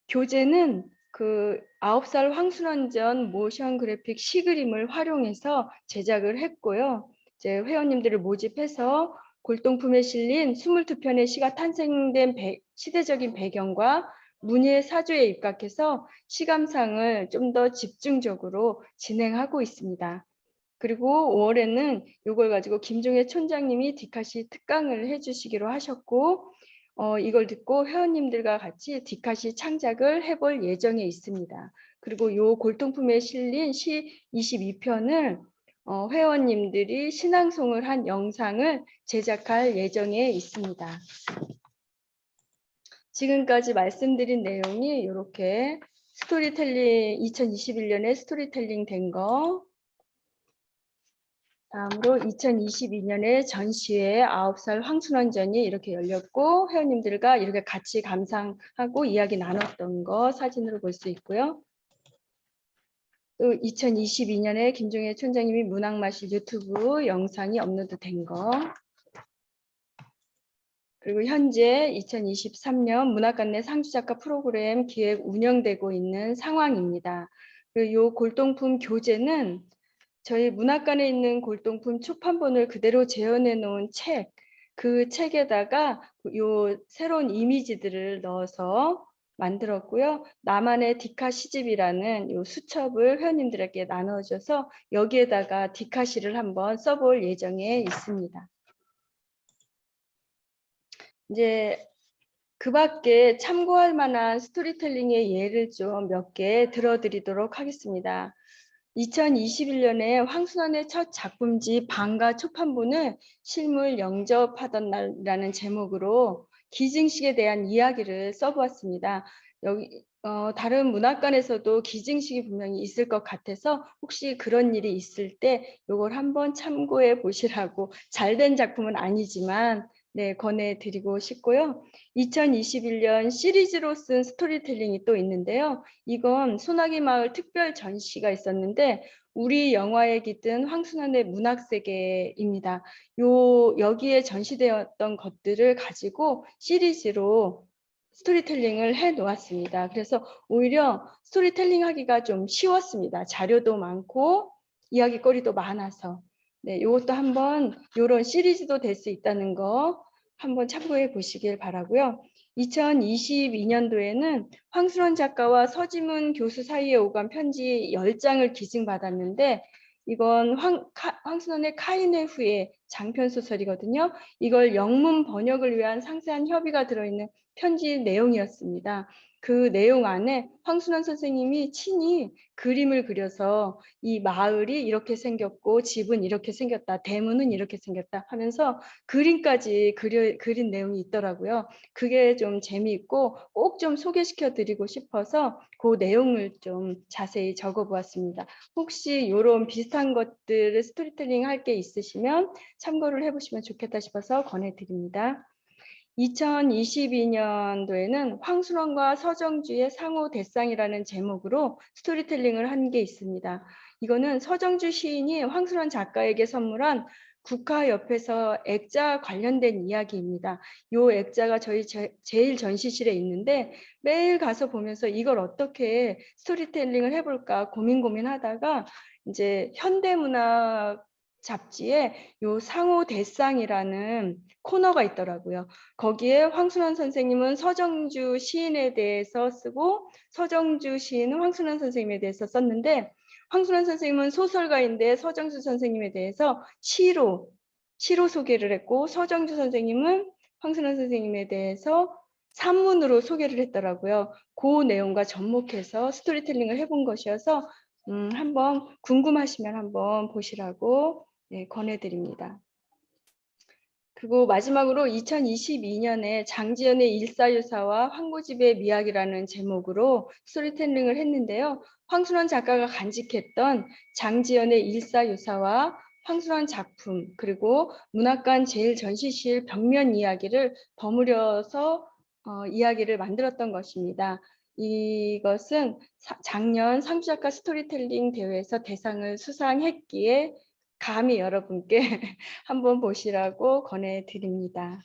[SPEAKER 4] 교재는 그 9살 황순원전 모션 그래픽 시그림을 활용해서 제작을 했고요. 이제 회원님들을 모집해서 골동품에 실린 22편의 시가 탄생된 시대적인 배경과 문예 사조에 입각해서 시감상을 좀 더 집중적으로 진행하고 있습니다. 그리고 5월에는 이걸 가지고 김종혜 촌장님이 디카시 특강을 해주시기로 하셨고, 이걸 듣고 회원님들과 같이 디카시 창작을 해볼 예정에 있습니다. 그리고 이 골동품에 실린 시 22편을 회원님들이 신앙송을 한 영상을 제작할 예정에 있습니다. 지금까지 말씀드린 내용이 이렇게 스토리텔링 2021년에 스토리텔링 된 거, 다음으로 2022년에 전시회 9살 황순원전이 이렇게 열렸고 회원님들과 이렇게 같이 감상하고 이야기 나눴던 거 사진으로 볼 수 있고요. 또 2022년에 김종혜 촌장님이 문학마실 유튜브 영상이 업로드된 거, 그리고 현재 2023년 문학관 내 상주작가 프로그램 기획 운영되고 있는 상황입니다. 그리고 이 골동품 교재는 저희 문학관에 있는 골동품 초판본을 그대로 재현해 놓은 책, 그 책에다가 요 새로운 이미지들을 넣어서 만들었고요. 나만의 디카 시집이라는 요 수첩을 회원님들에게 나눠줘서 여기에다가 디카시를 한번 써볼 예정에 있습니다. 이제 그 밖에 참고할 만한 스토리텔링의 예를 좀 몇 개 들어드리도록 하겠습니다. 2021년에 황순환의 첫 작품집 방가 초판본을 실물 영접하던 날이라는 제목으로 기증식에 대한 이야기를 써보았습니다. 여기 다른 문학관에서도 기증식이 분명히 있을 것 같아서 혹시 그런 일이 있을 때 이걸 한번 참고해 보시라고, 잘된 작품은 아니지만 네, 권해드리고 싶고요. 2021년 시리즈로 쓴 스토리텔링이 또 있는데요. 이건 소나기 마을 특별 전시가 있었는데 우리 영화에 깃든 황순환의 문학세계입니다. 여기에 전시되었던 것들을 가지고 시리즈로 스토리텔링을 해 놓았습니다. 그래서 오히려 스토리텔링 하기가 좀 쉬웠습니다. 자료도 많고 이야기거리도 많아서. 네, 이것도 한번 이런 시리즈도 될 수 있다는 거 한번 참고해 보시길 바라고요. 2022년도에는 황순원 작가와 서지문 교수 사이에 오간 편지 10장을 기증받았는데 이건 황순원의 카인의 후예 장편 소설이거든요. 이걸 영문 번역을 위한 상세한 협의가 들어있는 편지 내용이었습니다. 그 내용 안에 황순원 선생님이 친히 그림을 그려서 이 마을이 이렇게 생겼고 집은 이렇게 생겼다, 대문은 이렇게 생겼다 하면서 그림까지 그린 내용이 있더라고요. 그게 좀 재미있고 꼭 좀 소개시켜 드리고 싶어서 그 내용을 좀 자세히 적어 보았습니다. 혹시 이런 비슷한 것들을 스토리텔링 할 게 있으시면 참고를 해보시면 좋겠다 싶어서 권해드립니다. 2022년도에는 황순원과 서정주의 상호 대상이라는 제목으로 스토리텔링을 한 게 있습니다. 이거는 서정주 시인이 황순원 작가에게 선물한 국화 옆에서 액자 관련된 이야기입니다. 이 액자가 저희 제일 전시실에 있는데 매일 가서 보면서 이걸 어떻게 스토리텔링을 해볼까 고민하다가 이제 현대문학 잡지에 요 상호 대상이라는 코너가 있더라고요. 거기에 황순원 선생님은 서정주 시인에 대해서 쓰고 서정주 시인은 황순원 선생님에 대해서 썼는데 황순원 선생님은 소설가인데 서정주 선생님에 대해서 시로 소개를 했고 서정주 선생님은 황순원 선생님에 대해서 산문으로 소개를 했더라고요. 그 내용과 접목해서 스토리텔링을 해본 것이어서 한번 궁금하시면 한번 보시라고 네, 권해드립니다. 그리고 마지막으로 2022년에 장지연의 일사유사와 황고집의 미학이라는 제목으로 스토리텔링을 했는데요. 황순원 작가가 간직했던 장지연의 일사유사와 황순원 작품 그리고 문학관 제1전시실 벽면 이야기를 버무려서 이야기를 만들었던 것입니다. 이것은 작년 상주작가 스토리텔링 대회에서 대상을 수상했기에 감히 여러분께 한번 보시라고 권해드립니다.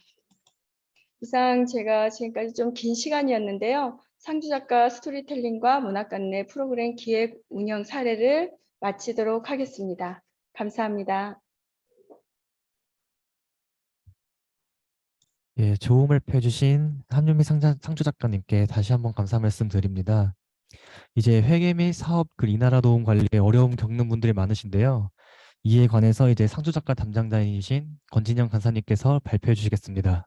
[SPEAKER 4] 이상 제가 지금까지 좀 긴 시간이었는데요. 상주작가 스토리텔링과 문학관 내 프로그램 기획 운영 사례를 마치도록 하겠습니다. 감사합니다.
[SPEAKER 1] 예, 조음을 펴주신 한유미 상주 작가님께 다시 한번 감사 말씀드립니다. 이제 회계 및 사업 이 나라 도움 관리에 어려움 겪는 분들이 많으신데요. 이에 관해서 이제 상주 작가 담당자이신 권진영 간사님께서 발표해 주시겠습니다.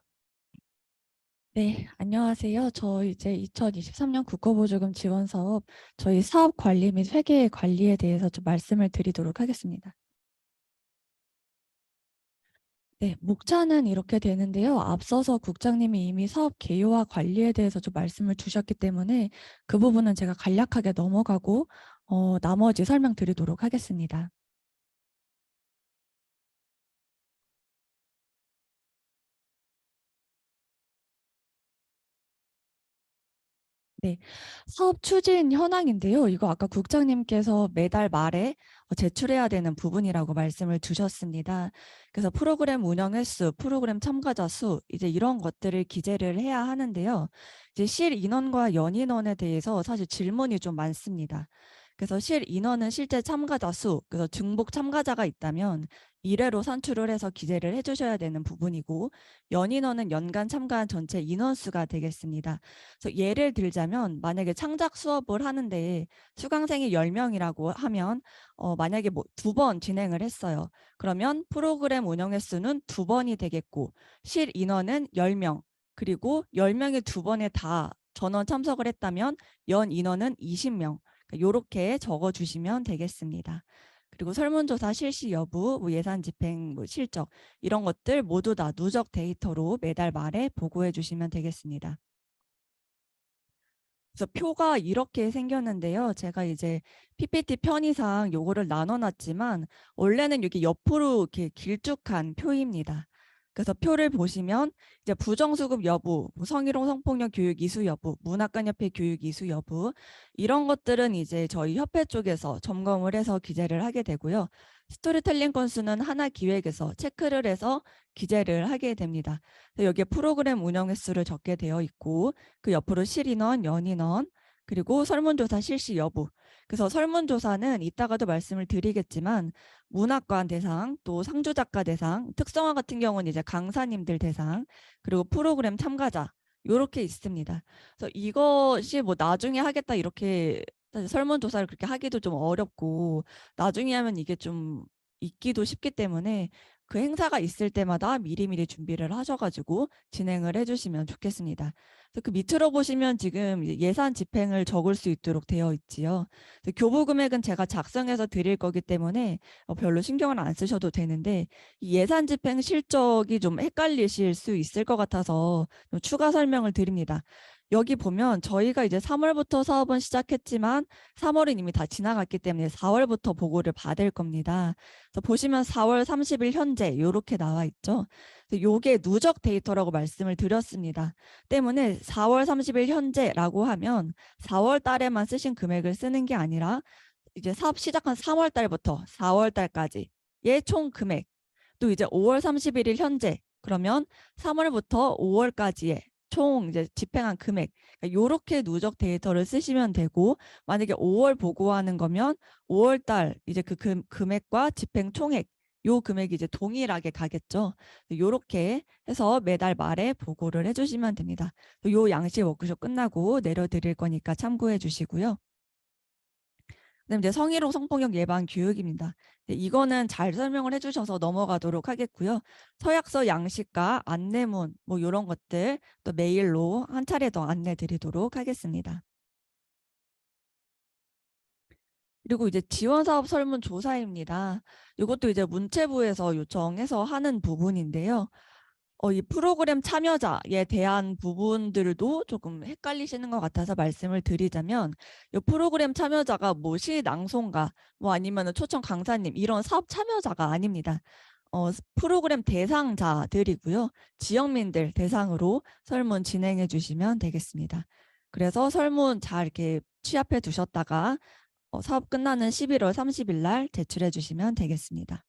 [SPEAKER 5] 네, 안녕하세요. 저 이제 2023년 국가보조금 지원 사업 저희 사업 관리 및 회계 관리에 대해서 좀 말씀을 드리도록 하겠습니다. 네, 목차는 이렇게 되는데요. 앞서서 국장님이 이미 사업 개요와 관리에 대해서 좀 말씀을 주셨기 때문에 그 부분은 제가 간략하게 넘어가고 나머지 설명드리도록 하겠습니다. 네, 사업 추진 현황인데요. 이거 아까 국장님께서 매달 말에 제출해야 되는 부분이라고 말씀을 주셨습니다. 그래서 프로그램 운영 횟수, 프로그램 참가자 수, 이제 이런 것들을 기재를 해야 하는데요. 이제 실 인원과 연인원에 대해서 사실 질문이 좀 많습니다. 그래서 실 인원은 실제 참가자 수, 그래서 중복 참가자가 있다면 1회로 산출을 해서 기재를 해주셔야 되는 부분이고, 연인원은 연간 참가한 전체 인원수가 되겠습니다. 그래서 예를 들자면 만약에 창작 수업을 하는데 수강생이 10명이라고 하면 만약에 뭐 2번 진행을 했어요. 그러면 프로그램 운영 횟수는 2번이 되겠고, 실 인원은 10명, 그리고 10명이 2번에 다 전원 참석을 했다면 연 인원은 20명. 이렇게 적어주시면 되겠습니다. 그리고 설문조사 실시 여부, 뭐 예산 집행, 뭐 실적 이런 것들 모두 다 누적 데이터로 매달 말에 보고해 주시면 되겠습니다. 그래서 표가 이렇게 생겼는데요. 제가 이제 PPT 편의상 요거를 나눠놨지만 원래는 이렇게 옆으로 이렇게 길쭉한 표입니다. 그래서 표를 보시면 이제 부정수급 여부, 뭐 성희롱 성폭력 교육 이수 여부, 문학관 협회 교육 이수 여부 이런 것들은 이제 저희 협회 쪽에서 점검을 해서 기재를 하게 되고요. 스토리텔링 건수는 하나 기획에서 체크를 해서 기재를 하게 됩니다. 여기에 프로그램 운영 횟수를 적게 되어 있고 그 옆으로 실인원, 연인원, 그리고 설문조사 실시 여부. 그래서 설문조사는 이따가도 말씀을 드리겠지만 문학관 대상, 또 상주작가 대상, 특성화 같은 경우는 이제 강사님들 대상, 그리고 프로그램 참가자 이렇게 있습니다. 그래서 이것이 뭐 나중에 하겠다 이렇게 사실 설문조사를 그렇게 하기도 좀 어렵고 나중에 하면 이게 좀 있기도 쉽기 때문에 그 행사가 있을 때마다 미리미리 준비를 하셔가지고 진행을 해주시면 좋겠습니다. 그래서 그 밑으로 보시면 지금 예산 집행을 적을 수 있도록 되어 있지요. 교부 금액은 제가 작성해서 드릴 거기 때문에 별로 신경을 안 쓰셔도 되는데 이 예산 집행 실적이 좀 헷갈리실 수 있을 것 같아서 좀 추가 설명을 드립니다. 여기 보면 저희가 이제 3월부터 사업은 시작했지만 3월은 이미 다 지나갔기 때문에 4월부터 보고를 받을 겁니다. 그래서 보시면 4월 30일 현재 이렇게 나와 있죠. 이게 누적 데이터라고 말씀을 드렸습니다. 때문에 4월 30일 현재라고 하면 4월 달에만 쓰신 금액을 쓰는 게 아니라 이제 사업 시작한 3월 달부터 4월 달까지의 총 금액, 또 이제 5월 31일 현재 그러면 3월부터 5월까지의 총 이제 집행한 금액, 이렇게 누적 데이터를 쓰시면 되고 만약에 5월 보고하는 거면 5월 달 이제 그 금액과 집행 총액 요 금액이 이제 동일하게 가겠죠. 이렇게 해서 매달 말에 보고를 해주시면 됩니다. 요 양식 워크숍 끝나고 내려드릴 거니까 참고해 주시고요. 그다음에 이제 성희롱 성폭력 예방 교육입니다. 이거는 잘 설명을 해주셔서 넘어가도록 하겠고요. 서약서 양식과 안내문 뭐 이런 것들 또 메일로 한 차례 더 안내 드리도록 하겠습니다. 그리고 이제 지원사업 설문조사입니다. 이것도 이제 문체부에서 요청해서 하는 부분인데요. 이 프로그램 참여자에 대한 부분들도 조금 헷갈리시는 것 같아서 말씀을 드리자면 이 프로그램 참여자가 뭐 시낭송가 뭐 아니면 초청 강사님 이런 사업 참여자가 아닙니다. 프로그램 대상자들이고요. 지역민들 대상으로 설문 진행해 주시면 되겠습니다. 그래서 설문 잘 이렇게 취합해 두셨다가 사업 끝나는 11월 30일 날 제출해 주시면 되겠습니다.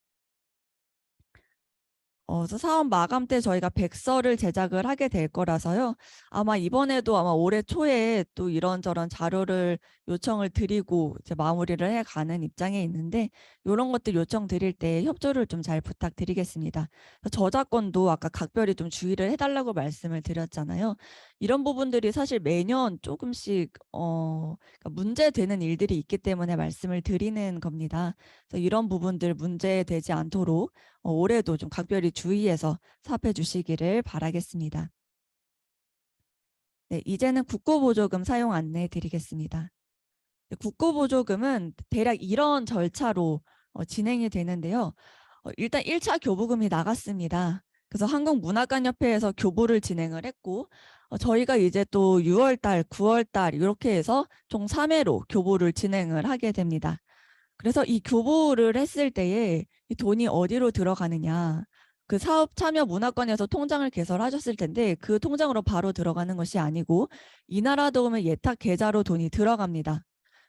[SPEAKER 5] 그래서 사업 마감 때 저희가 백서를 제작을 하게 될 거라서요. 아마 이번에도 아마 올해 초에 또 이런저런 자료를 요청을 드리고 이제 마무리를 해가는 입장에 있는데 이런 것들 요청 드릴 때 협조를 좀 잘 부탁드리겠습니다. 저작권도 아까 각별히 좀 주의를 해달라고 말씀을 드렸잖아요. 이런 부분들이 사실 매년 조금씩 그러니까 문제되는 일들이 있기 때문에 말씀을 드리는 겁니다. 그래서 이런 부분들 문제되지 않도록 올해도 좀 각별히 주의해서 사업해 주시기를 바라겠습니다. 네, 이제는 국고보조금 사용 안내 드리겠습니다. 국고보조금은 대략 이런 절차로 진행이 되는데요. 일단 1차 교부금이 나갔습니다. 그래서 한국문학관협회에서 교부를 진행을 했고 저희가 이제 또 6월달, 9월달 이렇게 해서 총 3회로 교부를 진행을 하게 됩니다. 그래서 이 교부를 했을 때에 이 돈이 어디로 들어가느냐. 그 사업 참여 문화관에서 통장을 개설하셨을 텐데 그 통장으로 바로 들어가는 것이 아니고 이나라도움의 예탁 계좌로 돈이 들어갑니다.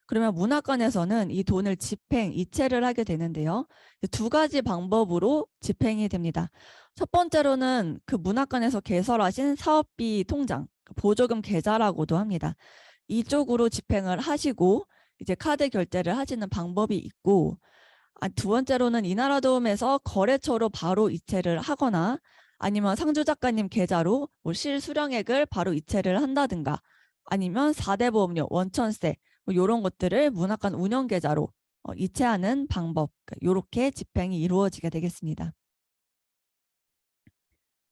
[SPEAKER 5] 그러면 문화관에서는 이 돈을 집행, 이체를 하게 되는데요. 두 가지 방법으로 집행이 됩니다. 첫 번째로는 그 문화관에서 개설하신 사업비 통장, 보조금 계좌라고도 합니다. 이쪽으로 집행을 하시고 이제 카드 결제를 하시는 방법이 있고, 두 번째로는 이나라도움에서 거래처로 바로 이체를 하거나 아니면 상주 작가님 계좌로 뭐 실수령액을 바로 이체를 한다든가 아니면 4대 보험료, 원천세 뭐 이런 것들을 문학관 운영 계좌로 이체하는 방법, 이렇게 집행이 이루어지게 되겠습니다.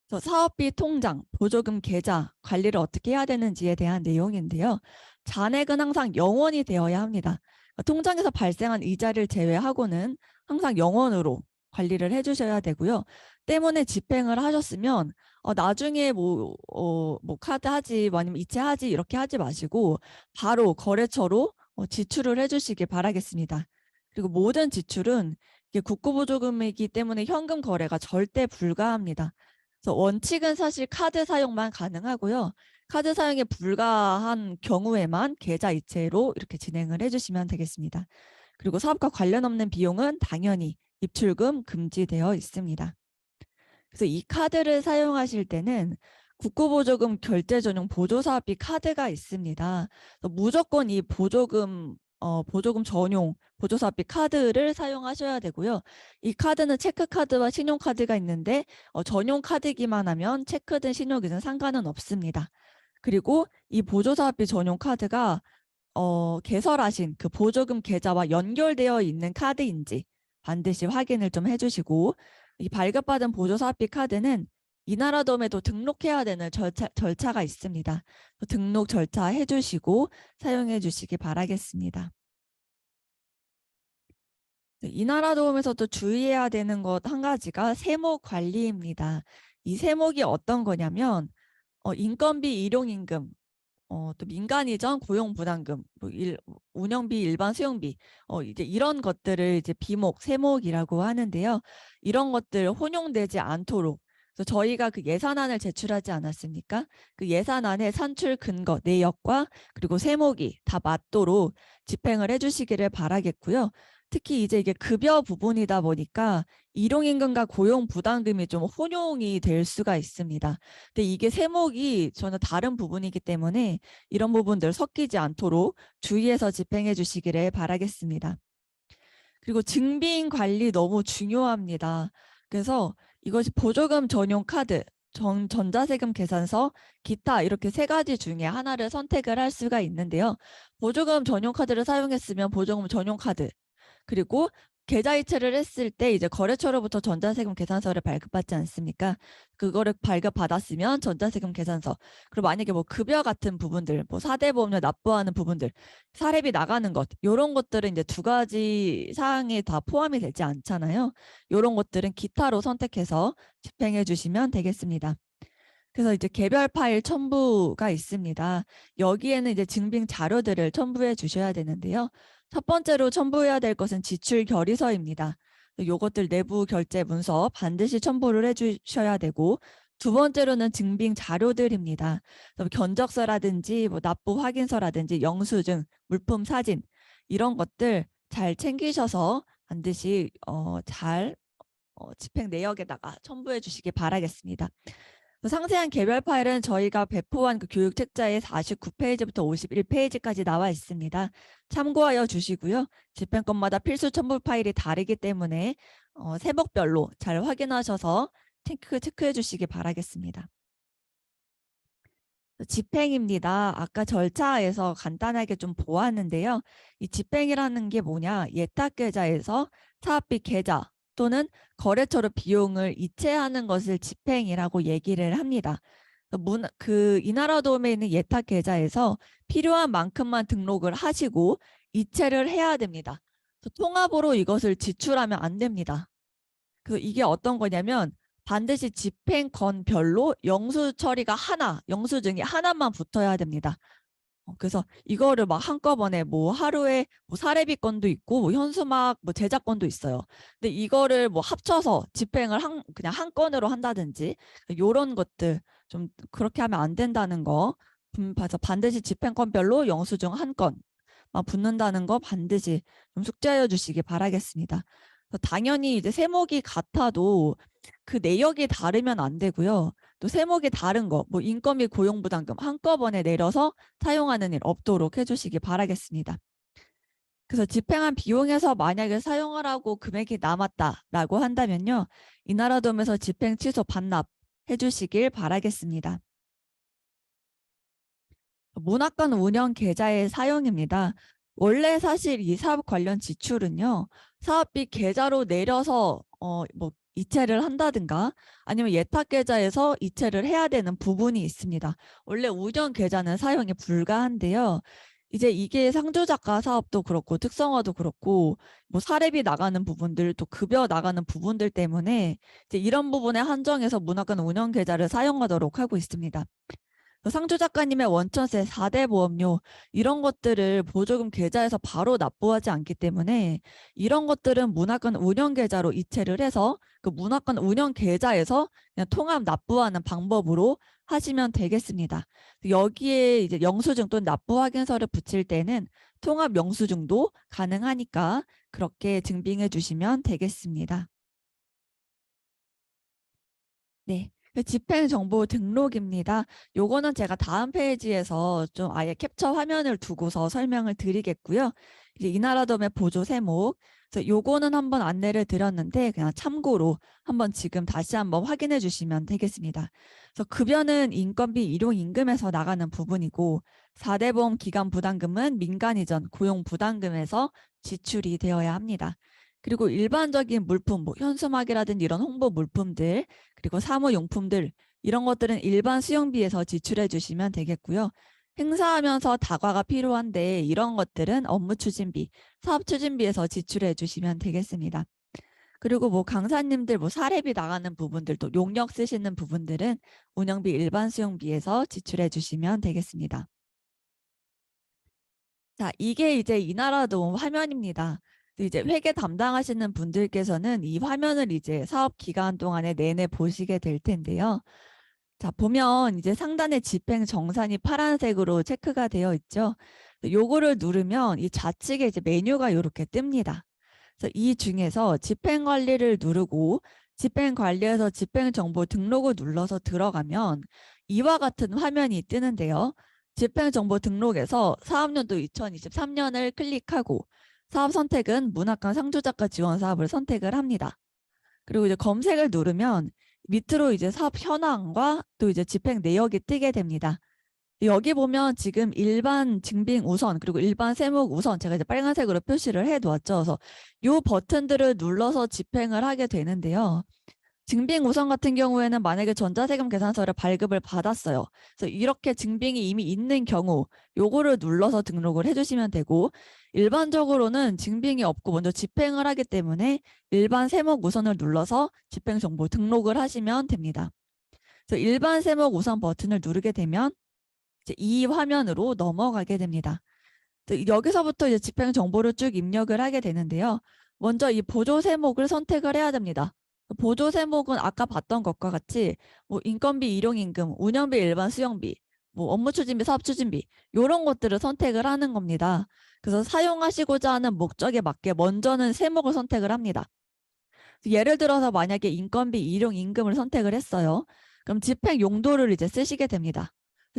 [SPEAKER 5] 그래서 사업비 통장, 보조금 계좌 관리를 어떻게 해야 되는지에 대한 내용인데요. 잔액은 항상 영원이 되어야 합니다. 통장에서 발생한 이자를 제외하고는 항상 영원으로 관리를 해주셔야 되고요. 때문에 집행을 하셨으면 나중에 뭐 카드 하지 뭐 아니면 이체하지 이렇게 하지 마시고 바로 거래처로 지출을 해주시기 바라겠습니다. 그리고 모든 지출은 이게 국고보조금이기 때문에 현금 거래가 절대 불가합니다. 그래서 원칙은 사실 카드 사용만 가능하고요. 카드 사용이 불가한 경우에만 계좌 이체로 이렇게 진행을 해주시면 되겠습니다. 그리고 사업과 관련 없는 비용은 당연히 입출금 금지되어 있습니다. 그래서 이 카드를 사용하실 때는 국고보조금 결제 전용 보조사업비 카드가 있습니다. 그래서 무조건 이 보조금 전용 보조사업비 카드를 사용하셔야 되고요. 이 카드는 체크카드와 신용카드가 있는데 전용 카드기만 하면 체크든 신용이든 상관은 없습니다. 그리고 이 보조사업비 전용 카드가 개설하신 그 보조금 계좌와 연결되어 있는 카드인지 반드시 확인을 좀 해주시고, 이 발급받은 보조사업비 카드는 이나라도움에도 등록해야 되는 절차가 있습니다. 등록 절차 해주시고 사용해 주시기 바라겠습니다. 이나라도움에서도 주의해야 되는 것 한 가지가 세목 관리입니다. 이 세목이 어떤 거냐면 인건비 일용임금, 또 민간이전 고용부담금, 뭐 운영비, 일반 수용비, 이제 이런 것들을 이제 비목, 세목이라고 하는데요. 이런 것들 혼용되지 않도록, 그래서 저희가 그 예산안을 제출하지 않았습니까? 그 예산안의 산출 근거, 내역과 그리고 세목이 다 맞도록 집행을 해주시기를 바라겠고요. 특히 이제 이게 급여 부분이다 보니까 일용임금과 고용부담금이 좀 혼용이 될 수가 있습니다. 근데 이게 세목이 전혀 다른 부분이기 때문에 이런 부분들 섞이지 않도록 주의해서 집행해 주시기를 바라겠습니다. 그리고 증빙 관리 너무 중요합니다. 그래서 이것이 보조금 전용 카드, 전자세금 계산서, 기타 이렇게 세 가지 중에 하나를 선택을 할 수가 있는데요. 보조금 전용 카드를 사용했으면 보조금 전용 카드, 그리고 계좌 이체를 했을 때 이제 거래처로부터 전자세금 계산서를 발급받지 않습니까? 그거를 발급받았으면 전자세금 계산서, 그리고 만약에 뭐 급여 같은 부분들, 뭐 4대 보험료 납부하는 부분들, 사례비 나가는 것, 이런 것들은 이제 두 가지 사항이 다 포함이 되지 않잖아요. 이런 것들은 기타로 선택해서 집행해 주시면 되겠습니다. 그래서 이제 개별 파일 첨부가 있습니다. 여기에는 이제 증빙 자료들을 첨부해 주셔야 되는데요. 첫 번째로 첨부해야 될 것은 지출 결의서입니다. 요것들 내부 결제 문서 반드시 첨부를 해주셔야 되고, 두 번째로는 증빙 자료들입니다. 견적서라든지 뭐 납부 확인서라든지 영수증, 물품 사진 이런 것들 잘 챙기셔서 반드시 잘 집행 내역에다가 첨부해 주시기 바라겠습니다. 상세한 개별 파일은 저희가 배포한 그 교육 책자의 49페이지부터 51페이지까지 나와 있습니다. 참고하여 주시고요. 집행권마다 필수 첨부 파일이 다르기 때문에 세목별로 잘 확인하셔서 체크해 주시기 바라겠습니다. 집행입니다. 아까 절차에서 간단하게 좀 보았는데요. 이 집행이라는 게 뭐냐? 예탁계좌에서 사업비 계좌 또는 거래처로 비용을 이체하는 것을 집행이라고 얘기를 합니다. 이나라도움에 있는 예탁계좌에서 필요한 만큼만 등록을 하시고 이체를 해야 됩니다. 통합으로 이것을 지출하면 안 됩니다. 이게 어떤 거냐면 반드시 집행건별로 영수 처리가 영수증이 하나만 붙어야 됩니다. 그래서 이거를 막 한꺼번에 뭐 하루에 뭐 사례비 건도 있고 뭐 현수막 뭐 제작건도 있어요. 근데 이거를 뭐 합쳐서 집행을 그냥 한 건으로 한다든지 이런 것들 좀 그렇게 하면 안 된다는 거. 그래서 반드시 집행건별로 영수증 한 건만 붙는다는 거 반드시 좀 숙지하여 주시기 바라겠습니다. 당연히 이제 세목이 같아도 그 내역이 다르면 안 되고요. 또 세목이 다른 거, 뭐 인건비 고용부담금 한꺼번에 내려서 사용하는 일 없도록 해주시기 바라겠습니다. 그래서 집행한 비용에서 만약에 사용하라고 금액이 남았다라고 한다면요. 이나라돔에서 집행 취소 반납해 주시길 바라겠습니다. 문학관 운영 계좌의 사용입니다. 원래 사실 이 사업 관련 지출은요. 사업비 계좌로 내려서 뭐 이체를 한다든가 아니면 예탁 계좌에서 이체를 해야 되는 부분이 있습니다. 원래 운영 계좌는 사용이 불가한데요. 이제 이게 상조작가 사업도 그렇고 특성화도 그렇고 뭐 사례비 나가는 부분들 또 급여 나가는 부분들 때문에 이제 이런 부분에 한정해서 문학관 운영 계좌를 사용하도록 하고 있습니다. 상조 작가님의 원천세 4대 보험료 이런 것들을 보조금 계좌에서 바로 납부하지 않기 때문에 이런 것들은 문학관 운영 계좌로 이체를 해서 그 문학관 운영 계좌에서 그냥 통합 납부하는 방법으로 하시면 되겠습니다. 여기에 이제 영수증 또는 납부 확인서를 붙일 때는 통합 영수증도 가능하니까 그렇게 증빙해 주시면 되겠습니다. 네. 집행정보 등록입니다. 요거는 제가 다음 페이지에서 좀 아예 캡처 화면을 두고서 설명을 드리겠고요. 이제 이나라돔의 보조 세목. 그래서 요거는 한번 안내를 드렸는데 그냥 참고로 한번 지금 다시 한번 확인해 주시면 되겠습니다. 그래서 급여는 인건비 일용임금에서 나가는 부분이고 4대 보험 기간 부담금은 민간 이전 고용 부담금에서 지출이 되어야 합니다. 그리고 일반적인 물품, 뭐 현수막이라든지 이런 홍보 물품들 그리고 사무용품들 이런 것들은 일반 수용비에서 지출해 주시면 되겠고요. 행사하면서 다과가 필요한데 이런 것들은 업무 추진비, 사업 추진비에서 지출해 주시면 되겠습니다. 그리고 뭐 강사님들 뭐 사례비 나가는 부분들도 용역 쓰시는 부분들은 운영비 일반 수용비에서 지출해 주시면 되겠습니다. 자, 이게 이제 이나라돔 화면입니다. 이제 회계 담당하시는 분들께서는 이 화면을 이제 사업 기간 동안에 내내 보시게 될 텐데요. 자, 보면 이제 상단에 집행 정산이 파란색으로 체크가 되어 있죠. 요거를 누르면 이 좌측에 이제 메뉴가 이렇게 뜹니다. 그래서 이 중에서 집행 관리를 누르고 집행 관리에서 집행 정보 등록을 눌러서 들어가면 이와 같은 화면이 뜨는데요. 집행 정보 등록에서 사업연도 2023년을 클릭하고 사업 선택은 문학관 상조작가 지원 사업을 선택을 합니다. 그리고 이제 검색을 누르면 밑으로 이제 사업 현황과 또 이제 집행 내역이 뜨게 됩니다. 여기 보면 지금 일반 증빙 우선 그리고 일반 세목 우선 제가 이제 빨간색으로 표시를 해 놓았죠. 그래서 이 버튼들을 눌러서 집행을 하게 되는데요. 증빙 우선 같은 경우에는 만약에 전자세금 계산서를 발급을 받았어요. 그래서 이렇게 증빙이 이미 있는 경우 요거를 눌러서 등록을 해주시면 되고 일반적으로는 증빙이 없고 먼저 집행을 하기 때문에 일반 세목 우선을 눌러서 집행정보 등록을 하시면 됩니다. 그래서 일반 세목 우선 버튼을 누르게 되면 이제 이 화면으로 넘어가게 됩니다. 여기서부터 이제 집행정보를 쭉 입력을 하게 되는데요. 먼저 이 보조 세목을 선택을 해야 됩니다. 보조 세목은 아까 봤던 것과 같이 뭐 인건비 일용임금, 운영비 일반 수용비, 뭐 업무 추진비, 사업 추진비 이런 것들을 선택을 하는 겁니다. 그래서 사용하시고자 하는 목적에 맞게 먼저는 세목을 선택을 합니다. 예를 들어서 만약에 인건비 일용임금을 선택을 했어요. 그럼 집행 용도를 이제 쓰시게 됩니다.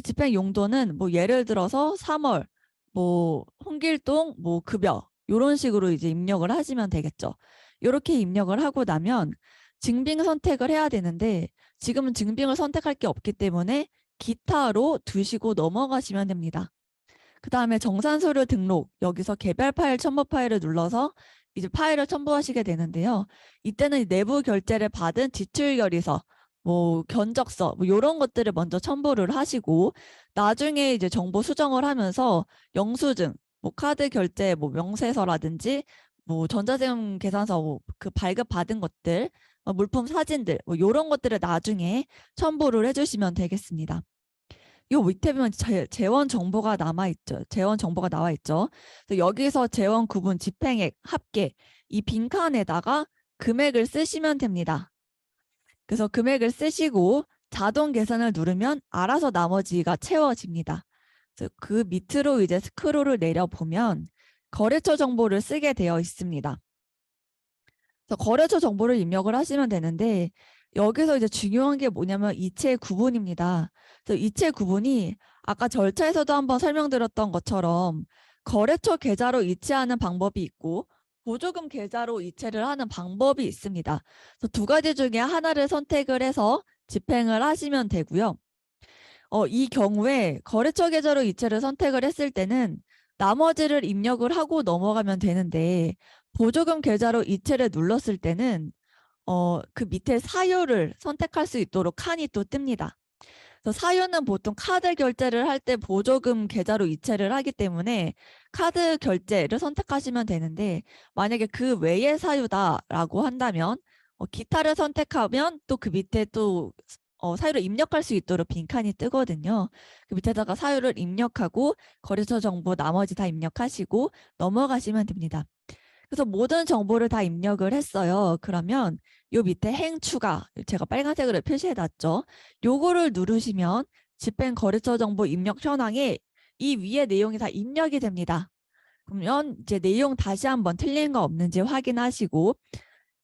[SPEAKER 5] 집행 용도는 뭐 예를 들어서 3월 뭐 홍길동 뭐 급여 이런 식으로 이제 입력을 하시면 되겠죠. 이렇게 입력을 하고 나면 증빙 선택을 해야 되는데 지금은 증빙을 선택할 게 없기 때문에 기타로 두시고 넘어가시면 됩니다. 그 다음에 정산서류 등록 여기서 개별 파일 첨부 파일을 눌러서 이제 파일을 첨부하시게 되는데요. 이때는 내부 결제를 받은 지출 결의서 뭐 견적서 뭐 이런 것들을 먼저 첨부를 하시고 나중에 이제 정보 수정을 하면서 영수증 뭐 카드 결제 뭐 명세서라든지 뭐 전자세금 계산서 뭐 그 발급 받은 것들 물품 사진들 뭐 이런 것들을 나중에 첨부를 해주시면 되겠습니다. 요 밑에 보면 재원 정보가 남아있죠. 재원 정보가 나와있죠. 여기서 재원 구분 집행액 합계 이 빈칸에다가 금액을 쓰시면 됩니다. 그래서 금액을 쓰시고 자동 계산을 누르면 알아서 나머지가 채워집니다. 그래서 그 밑으로 이제 스크롤을 내려보면 거래처 정보를 쓰게 되어 있습니다. 그래서 거래처 정보를 입력을 하시면 되는데 여기서 이제 중요한 게 뭐냐면 이체 구분입니다. 그래서 이체 구분이 아까 절차에서도 한번 설명드렸던 것처럼 거래처 계좌로 이체하는 방법이 있고 보조금 계좌로 이체를 하는 방법이 있습니다. 그래서 두 가지 중에 하나를 선택을 해서 집행을 하시면 되고요. 이 경우에 거래처 계좌로 이체를 선택을 했을 때는 나머지를 입력을 하고 넘어가면 되는데 보조금 계좌로 이체를 눌렀을 때는 그 밑에 사유를 선택할 수 있도록 칸이 또 뜹니다. 그래서 사유는 보통 카드 결제를 할 때 보조금 계좌로 이체를 하기 때문에 카드 결제를 선택하시면 되는데 만약에 그 외의 사유다라고 한다면 기타를 선택하면 또 그 밑에 또 사유를 입력할 수 있도록 빈칸이 뜨거든요. 그 밑에다가 사유를 입력하고 거래처 정보 나머지 다 입력하시고 넘어가시면 됩니다. 그래서 모든 정보를 다 입력을 했어요. 그러면 요 밑에 행 추가, 제가 빨간색으로 표시해 놨죠. 요거를 누르시면 집행 거래처 정보 입력 현황에 이 위에 내용이 다 입력이 됩니다. 그러면 이제 내용 다시 한번 틀린 거 없는지 확인하시고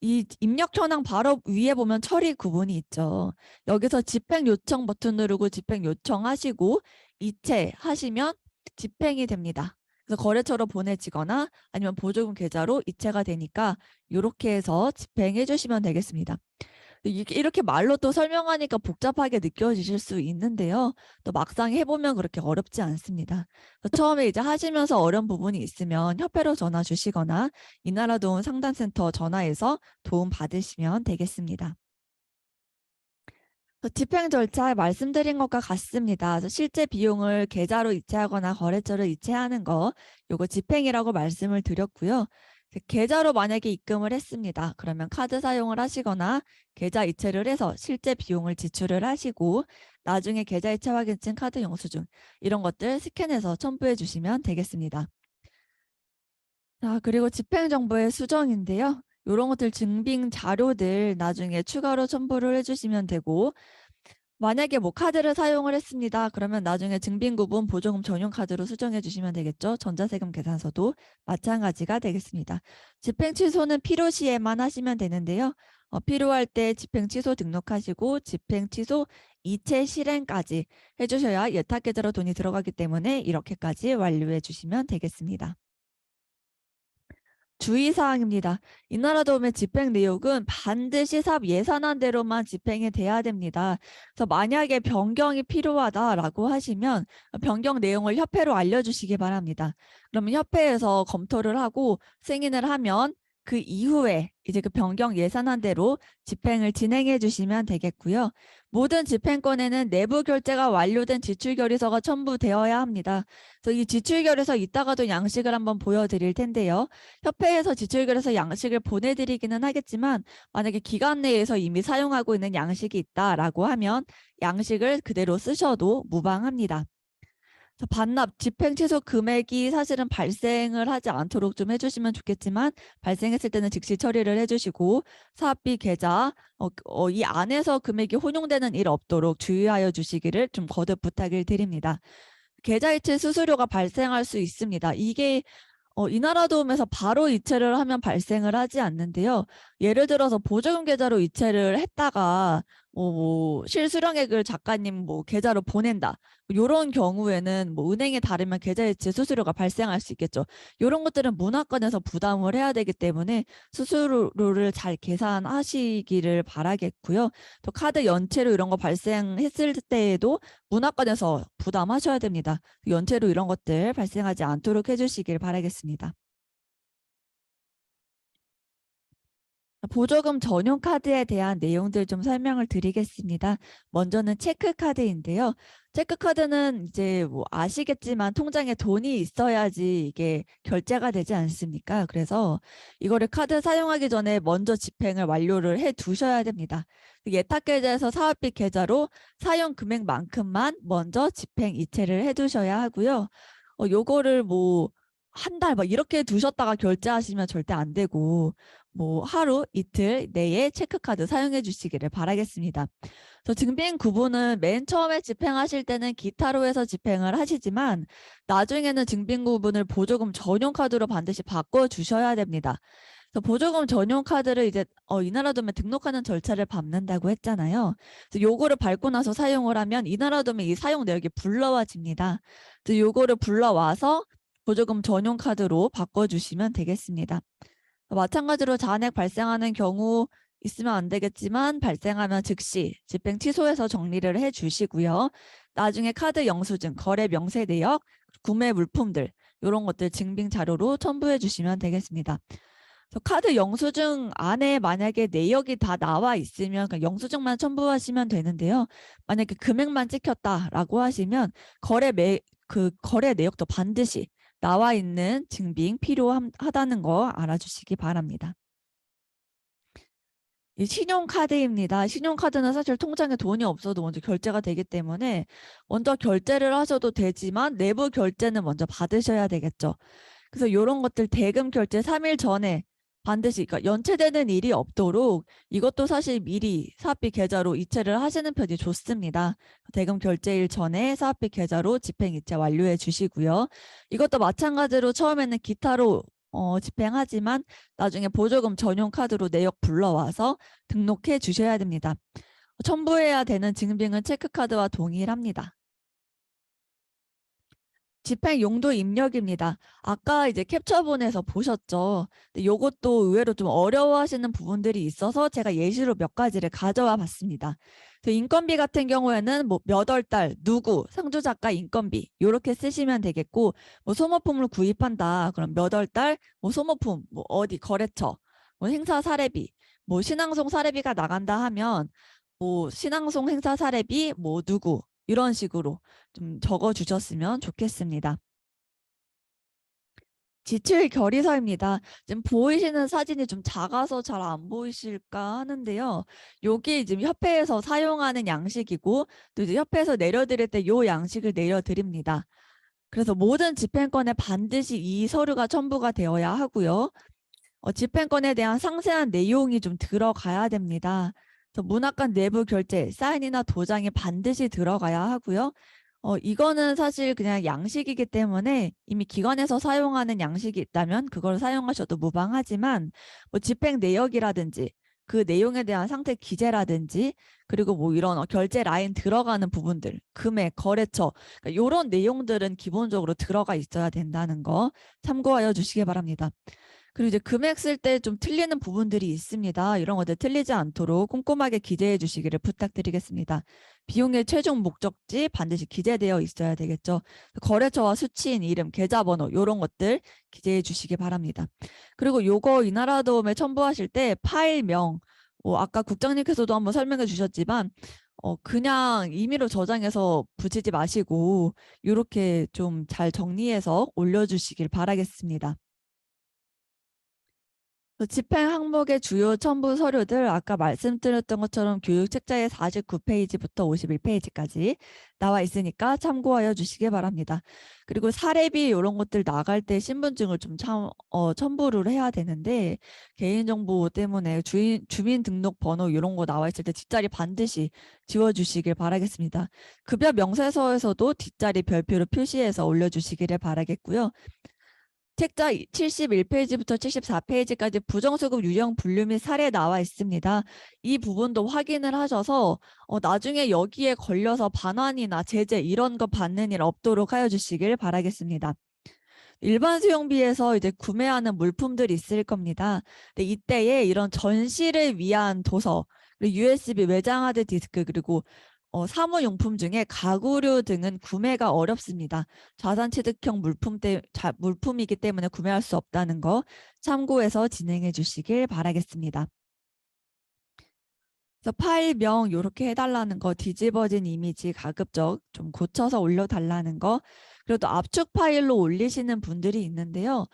[SPEAKER 5] 이 입력 현황 바로 위에 보면 처리 구분이 있죠. 여기서 집행 요청 버튼 누르고 집행 요청하시고 이체하시면 집행이 됩니다. 그래서 거래처로 보내지거나 아니면 보조금 계좌로 이체가 되니까 이렇게 해서 집행해 주시면 되겠습니다. 이렇게 말로 또 설명하니까 복잡하게 느껴지실 수 있는데요. 또 막상 해보면 그렇게 어렵지 않습니다. 처음에 이제 하시면서 어려운 부분이 있으면 협회로 전화 주시거나 이나라 도움 상담센터 전화해서 도움 받으시면 되겠습니다. 집행 절차 말씀드린 것과 같습니다. 그래서 실제 비용을 계좌로 이체하거나 거래처로 이체하는 거, 요거 집행이라고 말씀을 드렸고요. 계좌로 만약에 입금을 했습니다. 그러면 카드 사용을 하시거나 계좌 이체를 해서 실제 비용을 지출을 하시고 나중에 계좌 이체 확인증, 카드 영수증 이런 것들 스캔해서 첨부해 주시면 되겠습니다. 자, 그리고 집행 정보의 수정인데요. 이런 것들 증빙 자료들 나중에 추가로 첨부를 해주시면 되고 만약에 뭐 카드를 사용을 했습니다. 그러면 나중에 증빙 구분 보조금 전용 카드로 수정해 주시면 되겠죠. 전자세금 계산서도 마찬가지가 되겠습니다. 집행 취소는 필요시에만 하시면 되는데요. 필요할 때 집행 취소 등록하시고 집행 취소 이체 실행까지 해주셔야 예탁 계좌로 돈이 들어가기 때문에 이렇게까지 완료해 주시면 되겠습니다. 주의사항입니다. 이나라 도움의 집행 내역은 반드시 사업 예산안 대로만 집행이 돼야 됩니다. 그래서 만약에 변경이 필요하다라고 하시면 변경 내용을 협회로 알려주시기 바랍니다. 그러면 협회에서 검토를 하고 승인을 하면 그 이후에 이제 그 변경 예산안대로 집행을 진행해 주시면 되겠고요. 모든 집행권에는 내부 결제가 완료된 지출결의서가 첨부되어야 합니다. 그래서 이 지출결의서 이따가도 양식을 한번 보여드릴 텐데요. 협회에서 지출결의서 양식을 보내드리기는 하겠지만 만약에 기관 내에서 이미 사용하고 있는 양식이 있다라고 하면 양식을 그대로 쓰셔도 무방합니다. 반납, 집행 취소 금액이 사실은 발생을 하지 않도록 좀 해주시면 좋겠지만 발생했을 때는 즉시 처리를 해주시고 사업비 계좌 이 안에서 금액이 혼용되는 일 없도록 주의하여 주시기를 좀 거듭 부탁을 드립니다. 계좌 이체 수수료가 발생할 수 있습니다. 이게 이나라 도움에서 바로 이체를 하면 발생을 하지 않는데요. 예를 들어서 보조금 계좌로 이체를 했다가 뭐 실수령액을 작가님 뭐 계좌로 보낸다. 이런 경우에는 뭐 은행이 다르면 계좌 이체 수수료가 발생할 수 있겠죠. 이런 것들은 문화권에서 부담을 해야 되기 때문에 수수료를 잘 계산하시기를 바라겠고요. 또 카드 연체로 이런 거 발생했을 때에도 문화권에서 부담하셔야 됩니다. 연체로 이런 것들 발생하지 않도록 해주시길 바라겠습니다. 보조금 전용 카드에 대한 내용들 좀 설명을 드리겠습니다. 먼저는 체크카드인데요. 체크카드는 이제 뭐 아시겠지만 통장에 돈이 있어야지 이게 결제가 되지 않습니까? 그래서 이거를 카드 사용하기 전에 먼저 집행을 완료를 해 두셔야 됩니다. 예탁계좌에서 사업비 계좌로 사용 금액만큼만 먼저 집행 이체를 해 두셔야 하고요. 요거를 뭐 한 달 막 이렇게 두셨다가 결제하시면 절대 안 되고 뭐 하루 이틀 내에 체크카드 사용해 주시기를 바라겠습니다. 그래서 증빙 구분은 맨 처음에 집행하실 때는 기타로 해서 집행을 하시지만 나중에는 증빙 구분을 보조금 전용 카드로 반드시 바꿔 주셔야 됩니다. 그래서 보조금 전용 카드를 이제 이나라 도움에 등록하는 절차를 밟는다고 했잖아요. 그래서 요거를 밟고 나서 사용을 하면 이나라 도움에 이 사용 내역이 불러와집니다. 그래서 요거를 불러와서 보조금 전용 카드로 바꿔주시면 되겠습니다. 마찬가지로 잔액 발생하는 경우 있으면 안 되겠지만 발생하면 즉시 집행 취소해서 정리를 해주시고요. 나중에 카드 영수증, 거래 명세 내역, 구매 물품들 이런 것들 증빙 자료로 첨부해 주시면 되겠습니다. 그래서 카드 영수증 안에 만약에 내역이 다 나와 있으면 그냥 영수증만 첨부하시면 되는데요. 만약에 금액만 찍혔다라고 하시면 거래 내역도 반드시 나와 있는 증빙 필요하다는 거 알아주시기 바랍니다. 이 신용카드입니다. 신용카드는 사실 통장에 돈이 없어도 먼저 결제가 되기 때문에 먼저 결제를 하셔도 되지만 내부 결제는 먼저 받으셔야 되겠죠. 그래서 이런 것들 대금 결제 3일 전에 반드시 그러니까 연체되는 일이 없도록 이것도 사실 미리 사업비 계좌로 이체를 하시는 편이 좋습니다. 대금 결제일 전에 사업비 계좌로 집행 이체 완료해 주시고요. 이것도 마찬가지로 처음에는 기타로 집행하지만 나중에 보조금 전용 카드로 내역 불러와서 등록해 주셔야 됩니다. 첨부해야 되는 증빙은 체크카드와 동일합니다. 집행 용도 입력입니다. 아까 이제 캡처본에서 보셨죠? 근데 이것도 의외로 좀 어려워하시는 부분들이 있어서 제가 예시로 몇 가지를 가져와 봤습니다. 인건비 같은 경우에는 뭐 몇 월 달 누구 상주작가 인건비 이렇게 쓰시면 되겠고, 뭐 소모품을 구입한다 그럼 몇 월 달 뭐 소모품 뭐 어디 거래처 뭐 행사 사례비 뭐 신앙송 사례비가 나간다 하면 뭐 신앙송 행사 사례비 뭐 누구 이런 식으로 좀 적어 주셨으면 좋겠습니다. 지출 결의서입니다. 지금 보이시는 사진이 좀 작아서 잘 안 보이실까 하는데요. 여기 지금 협회에서 사용하는 양식이고 또 이제 협회에서 내려드릴 때 이 양식을 내려드립니다. 그래서 모든 집행권에 반드시 이 서류가 첨부가 되어야 하고요. 집행권에 대한 상세한 내용이 좀 들어가야 됩니다. 그래서 문학관 내부 결제, 사인이나 도장이 반드시 들어가야 하고요. 이거는 사실 그냥 양식이기 때문에 이미 기관에서 사용하는 양식이 있다면 그걸 사용하셔도 무방하지만 뭐 집행 내역이라든지 그 내용에 대한 상태 기재라든지 그리고 뭐 이런 결제 라인 들어가는 부분들, 금액, 거래처 그러니까 이런 내용들은 기본적으로 들어가 있어야 된다는 거 참고하여 주시기 바랍니다. 그리고 이제 금액 쓸 때 좀 틀리는 부분들이 있습니다. 이런 것들 틀리지 않도록 꼼꼼하게 기재해 주시기를 부탁드리겠습니다. 비용의 최종 목적지 반드시 기재되어 있어야 되겠죠. 거래처와 수취인 이름, 계좌번호 이런 것들 기재해 주시기 바랍니다. 그리고 요거 이나라도움에 첨부하실 때 파일명, 아까 국장님께서도 한번 설명해 주셨지만 그냥 임의로 저장해서 붙이지 마시고 이렇게 좀 잘 정리해서 올려주시길 바라겠습니다. 집행 항목의 주요 첨부 서류들 아까 말씀드렸던 것처럼 교육 책자의 49페이지부터 51페이지까지 나와 있으니까 참고하여 주시기 바랍니다. 그리고 사례비 이런 것들 나갈 때 신분증을 좀 첨부를 해야 되는데 개인정보 때문에 주민등록번호 이런 거 나와 있을 때 뒷자리 반드시 지워주시길 바라겠습니다. 급여 명세서에서도 뒷자리 별표로 표시해서 올려주시기를 바라겠고요. 책자 71페이지부터 74페이지까지 부정수급 유형 분류 및 사례 나와 있습니다. 이 부분도 확인을 하셔서 나중에 여기에 걸려서 반환이나 제재 이런 거 받는 일 없도록 하여 주시길 바라겠습니다. 일반 수용비에서 이제 구매하는 물품들이 있을 겁니다. 근데 이때에 이런 전시를 위한 도서, 그리고 USB 외장 하드 디스크 그리고 사무용품 중에 가구류 등은 구매가 어렵습니다. 자산취득형 물품이기 때문에 구매할 수 없다는 거 참고해서 진행해 주시길 바라겠습니다. 그래서 파일명 이렇게 해달라는 거, 뒤집어진 이미지 가급적 좀 고쳐서 올려달라는 거, 그리고 또 압축 파일로 올리시는 분들이 있는데요.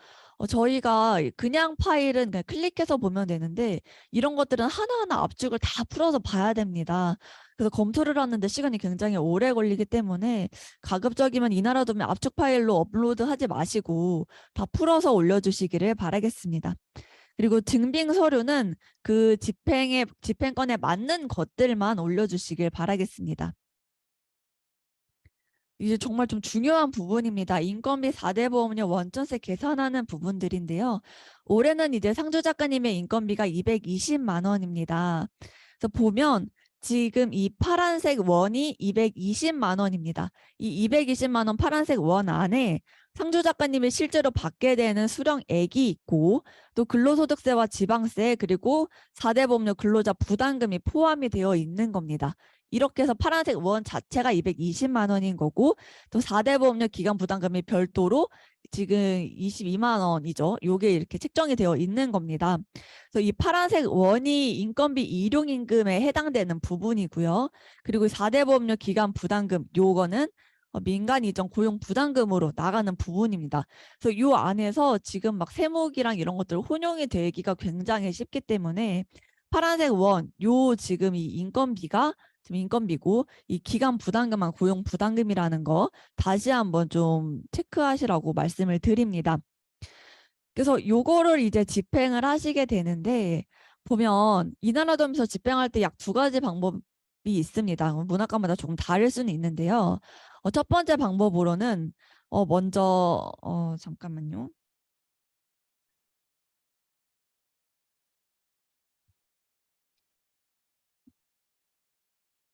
[SPEAKER 5] 저희가 그냥 파일은 그냥 클릭해서 보면 되는데 이런 것들은 하나하나 압축을 다 풀어서 봐야 됩니다. 그래서 검토를 하는데 시간이 굉장히 오래 걸리기 때문에 가급적이면 이나라도면 압축 파일로 업로드하지 마시고 다 풀어서 올려주시기를 바라겠습니다. 그리고 증빙 서류는 그 집행권에 맞는 것들만 올려주시길 바라겠습니다. 이제 정말 좀 중요한 부분입니다. 인건비 4대 보험료 원전세 계산하는 부분들인데요. 올해는 이제 상주 작가님의 인건비가 220만 원입니다. 그래서 보면 지금 이 파란색 원이 220만 원입니다. 이 220만 원 파란색 원 안에 상주 작가님이 실제로 받게 되는 수령액이 있고 또 근로소득세와 지방세 그리고 4대 보험료 근로자 부담금이 포함이 되어 있는 겁니다. 이렇게 해서 파란색 원 자체가 220만 원인 거고 또 4대 보험료 기간 부담금이 별도로 지금 22만 원이죠. 요게 이렇게 책정이 되어 있는 겁니다. 그래서 이 파란색 원이 인건비 일용임금에 해당되는 부분이고요. 그리고 4대 보험료 기간 부담금 요거는 민간 이전 고용 부담금으로 나가는 부분입니다. 그래서 요 안에서 지금 막 세목이랑 이런 것들 혼용이 되기가 굉장히 쉽기 때문에 파란색 원, 요 지금 이 인건비가 지금 인건비고 이 기간 부담금만 고용 부담금이라는 거 다시 한번 좀 체크하시라고 말씀을 드립니다. 그래서 요거를 이제 집행을 하시게 되는데 보면 이나라도면서 집행할 때 약 2가지 방법이 있습니다. 문학과마다 조금 다를 수는 있는데요. 첫 번째 방법으로는 먼저 잠깐만요.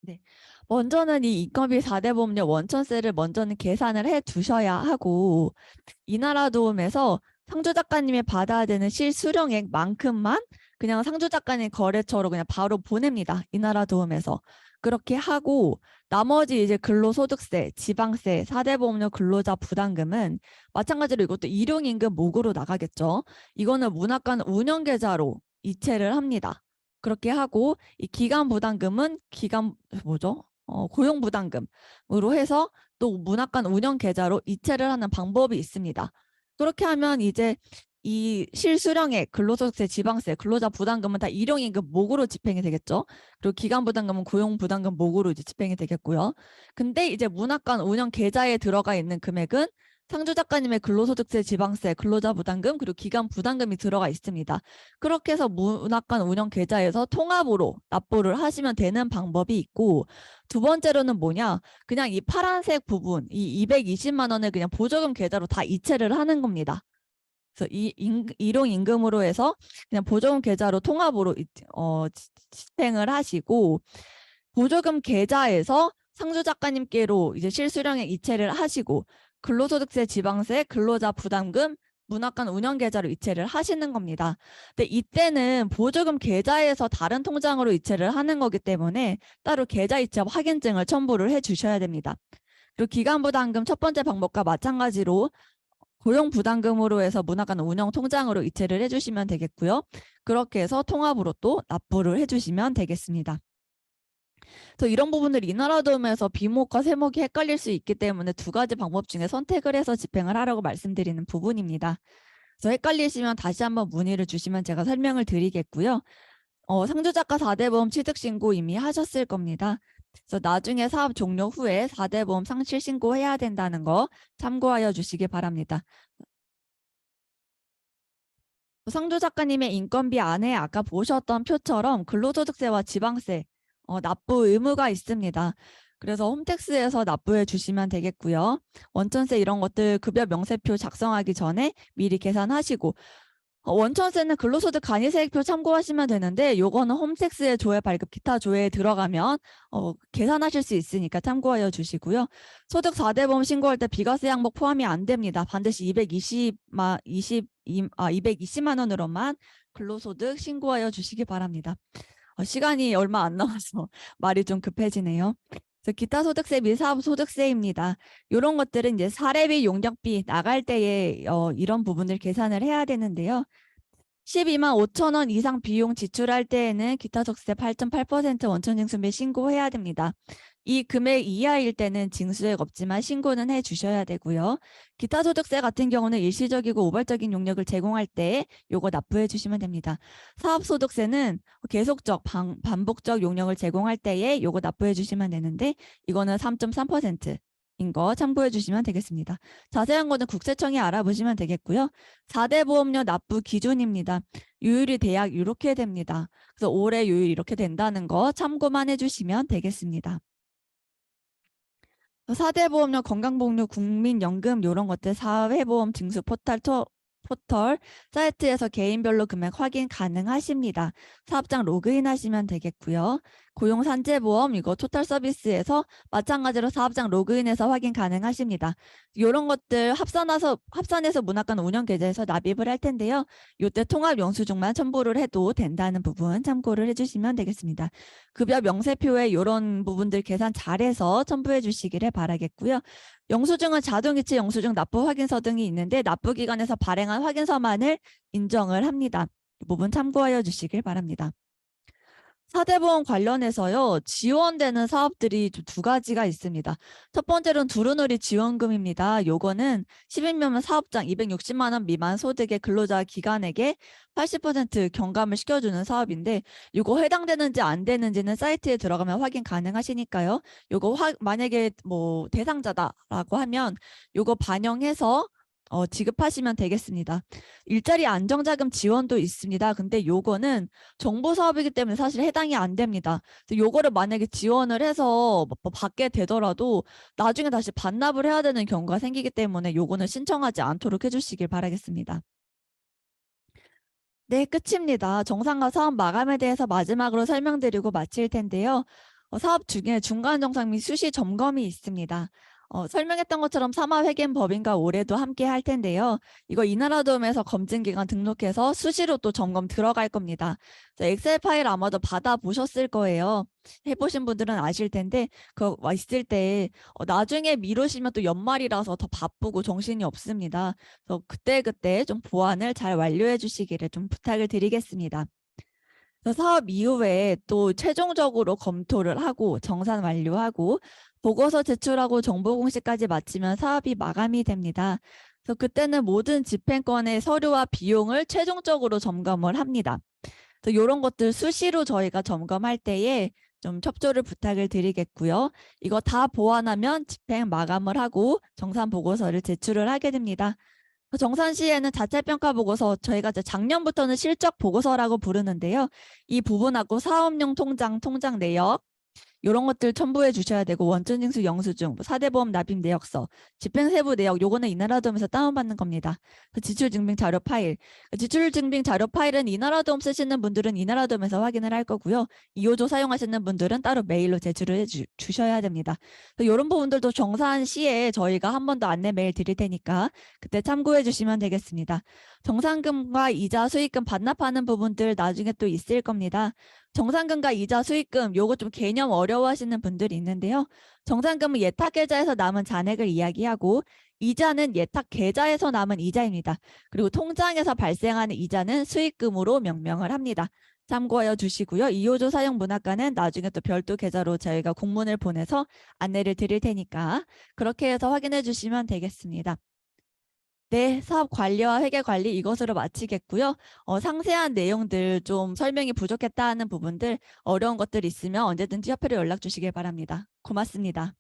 [SPEAKER 5] 네. 먼저는 이 인건비 4대 보험료 원천세를 먼저는 계산을 해 두셔야 하고 이나라도움에서 상주 작가님이 받아야 되는 실수령액만큼만 그냥 상주 작가님 거래처로 그냥 바로 보냅니다. 이나라도움에서. 그렇게 하고 나머지 이제 근로소득세, 지방세, 4대 보험료 근로자 부담금은 마찬가지로 이것도 일용임금 목으로 나가겠죠. 이거는 문학관 운영계좌로 이체를 합니다. 그렇게 하고 이 기간 부담금은 고용 부담금으로 해서 또 문학관 운영 계좌로 이체를 하는 방법이 있습니다. 그렇게 하면 이제 이 실수령액, 근로소득세, 지방세, 근로자 부담금은 다 일용임금 목으로 집행이 되겠죠. 그리고 기간 부담금은 고용 부담금 목으로 이제 집행이 되겠고요. 근데 이제 문학관 운영 계좌에 들어가 있는 금액은 상주 작가님의 근로소득세, 지방세, 근로자 부담금 그리고 기간 부담금이 들어가 있습니다. 그렇게 해서 문학관 운영 계좌에서 통합으로 납부를 하시면 되는 방법이 있고 두 번째로는 뭐냐? 그냥 이 파란색 부분, 이 220만 원을 그냥 보조금 계좌로 다 이체를 하는 겁니다. 그래서 일용임금으로 해서 그냥 보조금 계좌로 통합으로 집행을 하시고 보조금 계좌에서 상주 작가님께로 이제 실수령액 이체를 하시고 근로소득세, 지방세, 근로자 부담금, 문학관 운영 계좌로 이체를 하시는 겁니다. 근데 이때는 보조금 계좌에서 다른 통장으로 이체를 하는 거기 때문에 따로 계좌 이체 확인증을 첨부를 해 주셔야 됩니다. 그리고 기간 부담금 첫 번째 방법과 마찬가지로 고용 부담금으로 해서 문학관 운영 통장으로 이체를 해주시면 되겠고요. 그렇게 해서 통합으로 또 납부를 해주시면 되겠습니다. 그래서 이런 부분을 이나라도움에서 비목과 세목이 헷갈릴 수 있기 때문에 2가지 방법 중에 선택을 해서 집행을 하라고 말씀드리는 부분입니다. 그래서 헷갈리시면 다시 한번 문의를 주시면 제가 설명을 드리겠고요. 상주작가 4대 보험 취득 신고 이미 하셨을 겁니다. 그래서 나중에 사업 종료 후에 4대 보험 상실 신고해야 된다는 거 참고하여 주시기 바랍니다. 상주 작가님의 인건비 안에 아까 보셨던 표처럼 근로소득세와 지방세 납부 의무가 있습니다. 그래서 홈택스에서 납부해 주시면 되겠고요. 원천세 이런 것들 급여 명세표 작성하기 전에 미리 계산하시고 원천세는 근로소득 간이세액표 참고하시면 되는데 요거는 홈택스의 조회 발급 기타 조회에 들어가면 계산하실 수 있으니까 참고하여 주시고요. 소득 4대 보험 신고할 때 비과세 항목 포함이 안 됩니다. 반드시 220만 원으로만 근로소득 신고하여 주시기 바랍니다. 시간이 얼마 안 남아서 말이 좀 급해지네요. 기타 소득세 및 사업 소득세입니다. 이런 것들은 이제 사례비, 용적비 나갈 때에 이런 부분을 계산을 해야 되는데요. 12만 5천 원 이상 비용 지출할 때에는 기타 소득세 8.8% 원천징수 및 신고해야 됩니다. 이 금액 이하일 때는 징수액 없지만 신고는 해 주셔야 되고요. 기타 소득세 같은 경우는 일시적이고 우발적인 용역을 제공할 때 요거 납부해 주시면 됩니다. 사업소득세는 계속적, 반복적 용역을 제공할 때에 요거 납부해 주시면 되는데 이거는 3.3%인 거 참고해 주시면 되겠습니다. 자세한 거는 국세청에 알아보시면 되겠고요. 4대 보험료 납부 기준입니다. 요율이 대략 이렇게 됩니다. 그래서 올해 요율 이렇게 된다는 거 참고만 해주시면 되겠습니다. 4대 보험료, 건강복리, 국민연금 이런 것들 사회보험 징수 포털 사이트에서 개인별로 금액 확인 가능하십니다. 사업장 로그인 하시면 되겠고요. 고용산재보험 이거 토탈 서비스에서 마찬가지로 사업장 로그인해서 확인 가능하십니다. 이런 것들 합산해서 문학관 운영 계좌에서 납입을 할 텐데요. 이때 통합 영수증만 첨부를 해도 된다는 부분 참고를 해주시면 되겠습니다. 급여 명세표에 이런 부분들 계산 잘해서 첨부해 주시기를 바라겠고요. 영수증은 자동이체 영수증 납부 확인서 등이 있는데 납부기관에서 발행한 확인서만을 인정을 합니다. 이 부분 참고하여 주시길 바랍니다. 4대 보험 관련해서요. 지원되는 사업들이 좀 두 가지가 있습니다. 첫 번째로는 두루누리 지원금입니다. 요거는 10인명 사업장 260만 원 미만 소득의 근로자 기관에게 80% 경감을 시켜주는 사업인데 요거 해당되는지 안 되는지는 사이트에 들어가면 확인 가능하시니까요. 요거 만약에 뭐 대상자다라고 하면 요거 반영해서 지급하시면 되겠습니다. 일자리 안정자금 지원도 있습니다. 근데 요거는 정보 사업이기 때문에 사실 해당이 안 됩니다. 요거를 만약에 지원을 해서 뭐 받게 되더라도 나중에 다시 반납을 해야 되는 경우가 생기기 때문에 요거는 신청하지 않도록 해주시길 바라겠습니다. 네, 끝입니다. 정상화 사업 마감에 대해서 마지막으로 설명드리고 마칠 텐데요. 사업 중에 중간 정상 및 수시 점검이 있습니다. 설명했던 것처럼 사마회계법인과 올해도 함께 할 텐데요. 이거 이나라돔에서 검증기관 등록해서 수시로 또 점검 들어갈 겁니다. 엑셀 파일 아마도 받아보셨을 거예요. 해보신 분들은 아실 텐데 그거 있을 때 나중에 미루시면 또 연말이라서 더 바쁘고 정신이 없습니다. 그래서 그때그때 좀 보완을 잘 완료해 주시기를 좀 부탁을 드리겠습니다. 사업 이후에 또 최종적으로 검토를 하고 정산 완료하고 보고서 제출하고 정보 공시까지 마치면 사업이 마감이 됩니다. 그래서 그때는 모든 집행권의 서류와 비용을 최종적으로 점검을 합니다. 그래서 이런 것들 수시로 저희가 점검할 때에 좀 협조를 부탁을 드리겠고요. 이거 다 보완하면 집행 마감을 하고 정산 보고서를 제출을 하게 됩니다. 정산 시에는 자체평가 보고서 저희가 이제 작년부터는 실적 보고서라고 부르는데요. 이 부분하고 사업용 통장 내역 이런 것들 첨부해 주셔야 되고 원천징수 영수증, 4대 보험 납입 내역서, 집행 세부 내역 요거는 이나라돔에서 다운받는 겁니다. 지출증빙 자료 파일, 지출증빙 자료 파일은 이나라돔 쓰시는 분들은 이나라돔에서 확인을 할 거고요. 2호조 사용하시는 분들은 따로 메일로 제출을 해 주셔야 됩니다. 이런 부분들도 정산 시에 저희가 한 번 더 안내 메일 드릴 테니까 그때 참고해 주시면 되겠습니다. 정산금과 이자 수익금 반납하는 부분들 나중에 또 있을 겁니다. 정산금과 이자 수익금 요거 좀 개념 어려워하시는 분들이 있는데요. 정산금은 예탁 계좌에서 남은 잔액을 이야기하고 이자는 예탁 계좌에서 남은 이자입니다. 그리고 통장에서 발생하는 이자는 수익금으로 명명을 합니다. 참고하여 주시고요. 2호조 사용 문학과는 나중에 또 별도 계좌로 저희가 공문을 보내서 안내를 드릴 테니까 그렇게 해서 확인해 주시면 되겠습니다. 네, 사업 관리와 회계 관리 이것으로 마치겠고요. 상세한 내용들 좀 설명이 부족했다 하는 부분들 어려운 것들 있으면 언제든지 협회로 연락 주시길 바랍니다. 고맙습니다.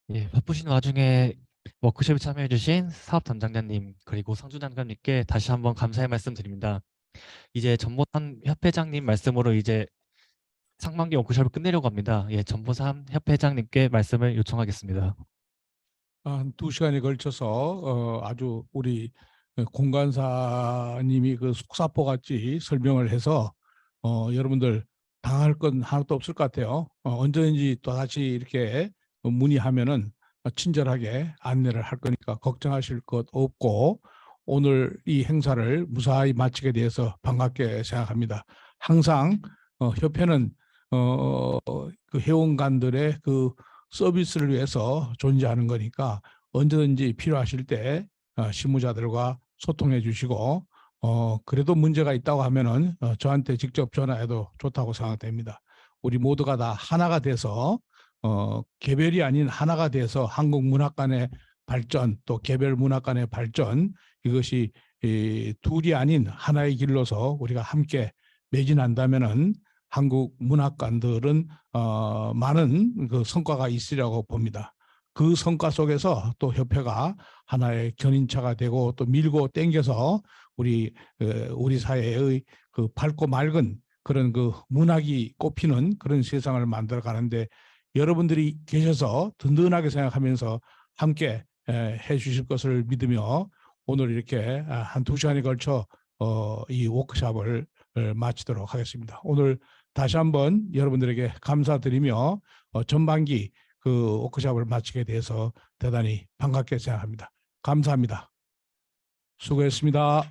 [SPEAKER 1] 예, 바쁘신 와중에 워크숍에 참여해주신 사업담당자님 그리고 상주장관님께 다시 한번 감사의 말씀드립니다. 이제 전보삼 협회장님 말씀으로 이제 상반기 워크숍을 끝내려고 합니다. 예, 전보삼 협회장님께 말씀을 요청하겠습니다.
[SPEAKER 2] 한 2시간에 걸쳐서 아주 우리 공관사님이 그 속사포 같이 설명을 해서 여러분들 당할 건 하나도 없을 것 같아요. 언제든지 또 다시 이렇게 문의하면은 친절하게 안내를 할 거니까 걱정하실 것 없고 오늘 이 행사를 무사히 마치게 돼서 반갑게 생각합니다. 항상 협회는 그 회원관들의 그 서비스를 위해서 존재하는 거니까 언제든지 필요하실 때 실무자들과 소통해 주시고 그래도 문제가 있다고 하면은 저한테 직접 전화해도 좋다고 생각됩니다. 우리 모두가 다 하나가 돼서 개별이 아닌 하나가 돼서 한국 문학관의 발전 또 개별 문학관의 발전 이것이 둘이 아닌 하나의 길로서 우리가 함께 매진한다면은 한국 문학관들은 많은 그 성과가 있으리라고 봅니다. 그 성과 속에서 또 협회가 하나의 견인차가 되고 또 밀고 땡겨서 우리 사회의 그 밝고 맑은 그런 그 문학이 꽃피는 그런 세상을 만들어 가는데 여러분들이 계셔서 든든하게 생각하면서 함께 해 주실 것을 믿으며 오늘 이렇게 한 2시간에 걸쳐 이 워크숍을 마치도록 하겠습니다. 오늘 다시 한번 여러분들에게 감사드리며 전반기 그 워크숍을 마치게 돼서 대단히 반갑게 생각합니다. 감사합니다. 수고했습니다.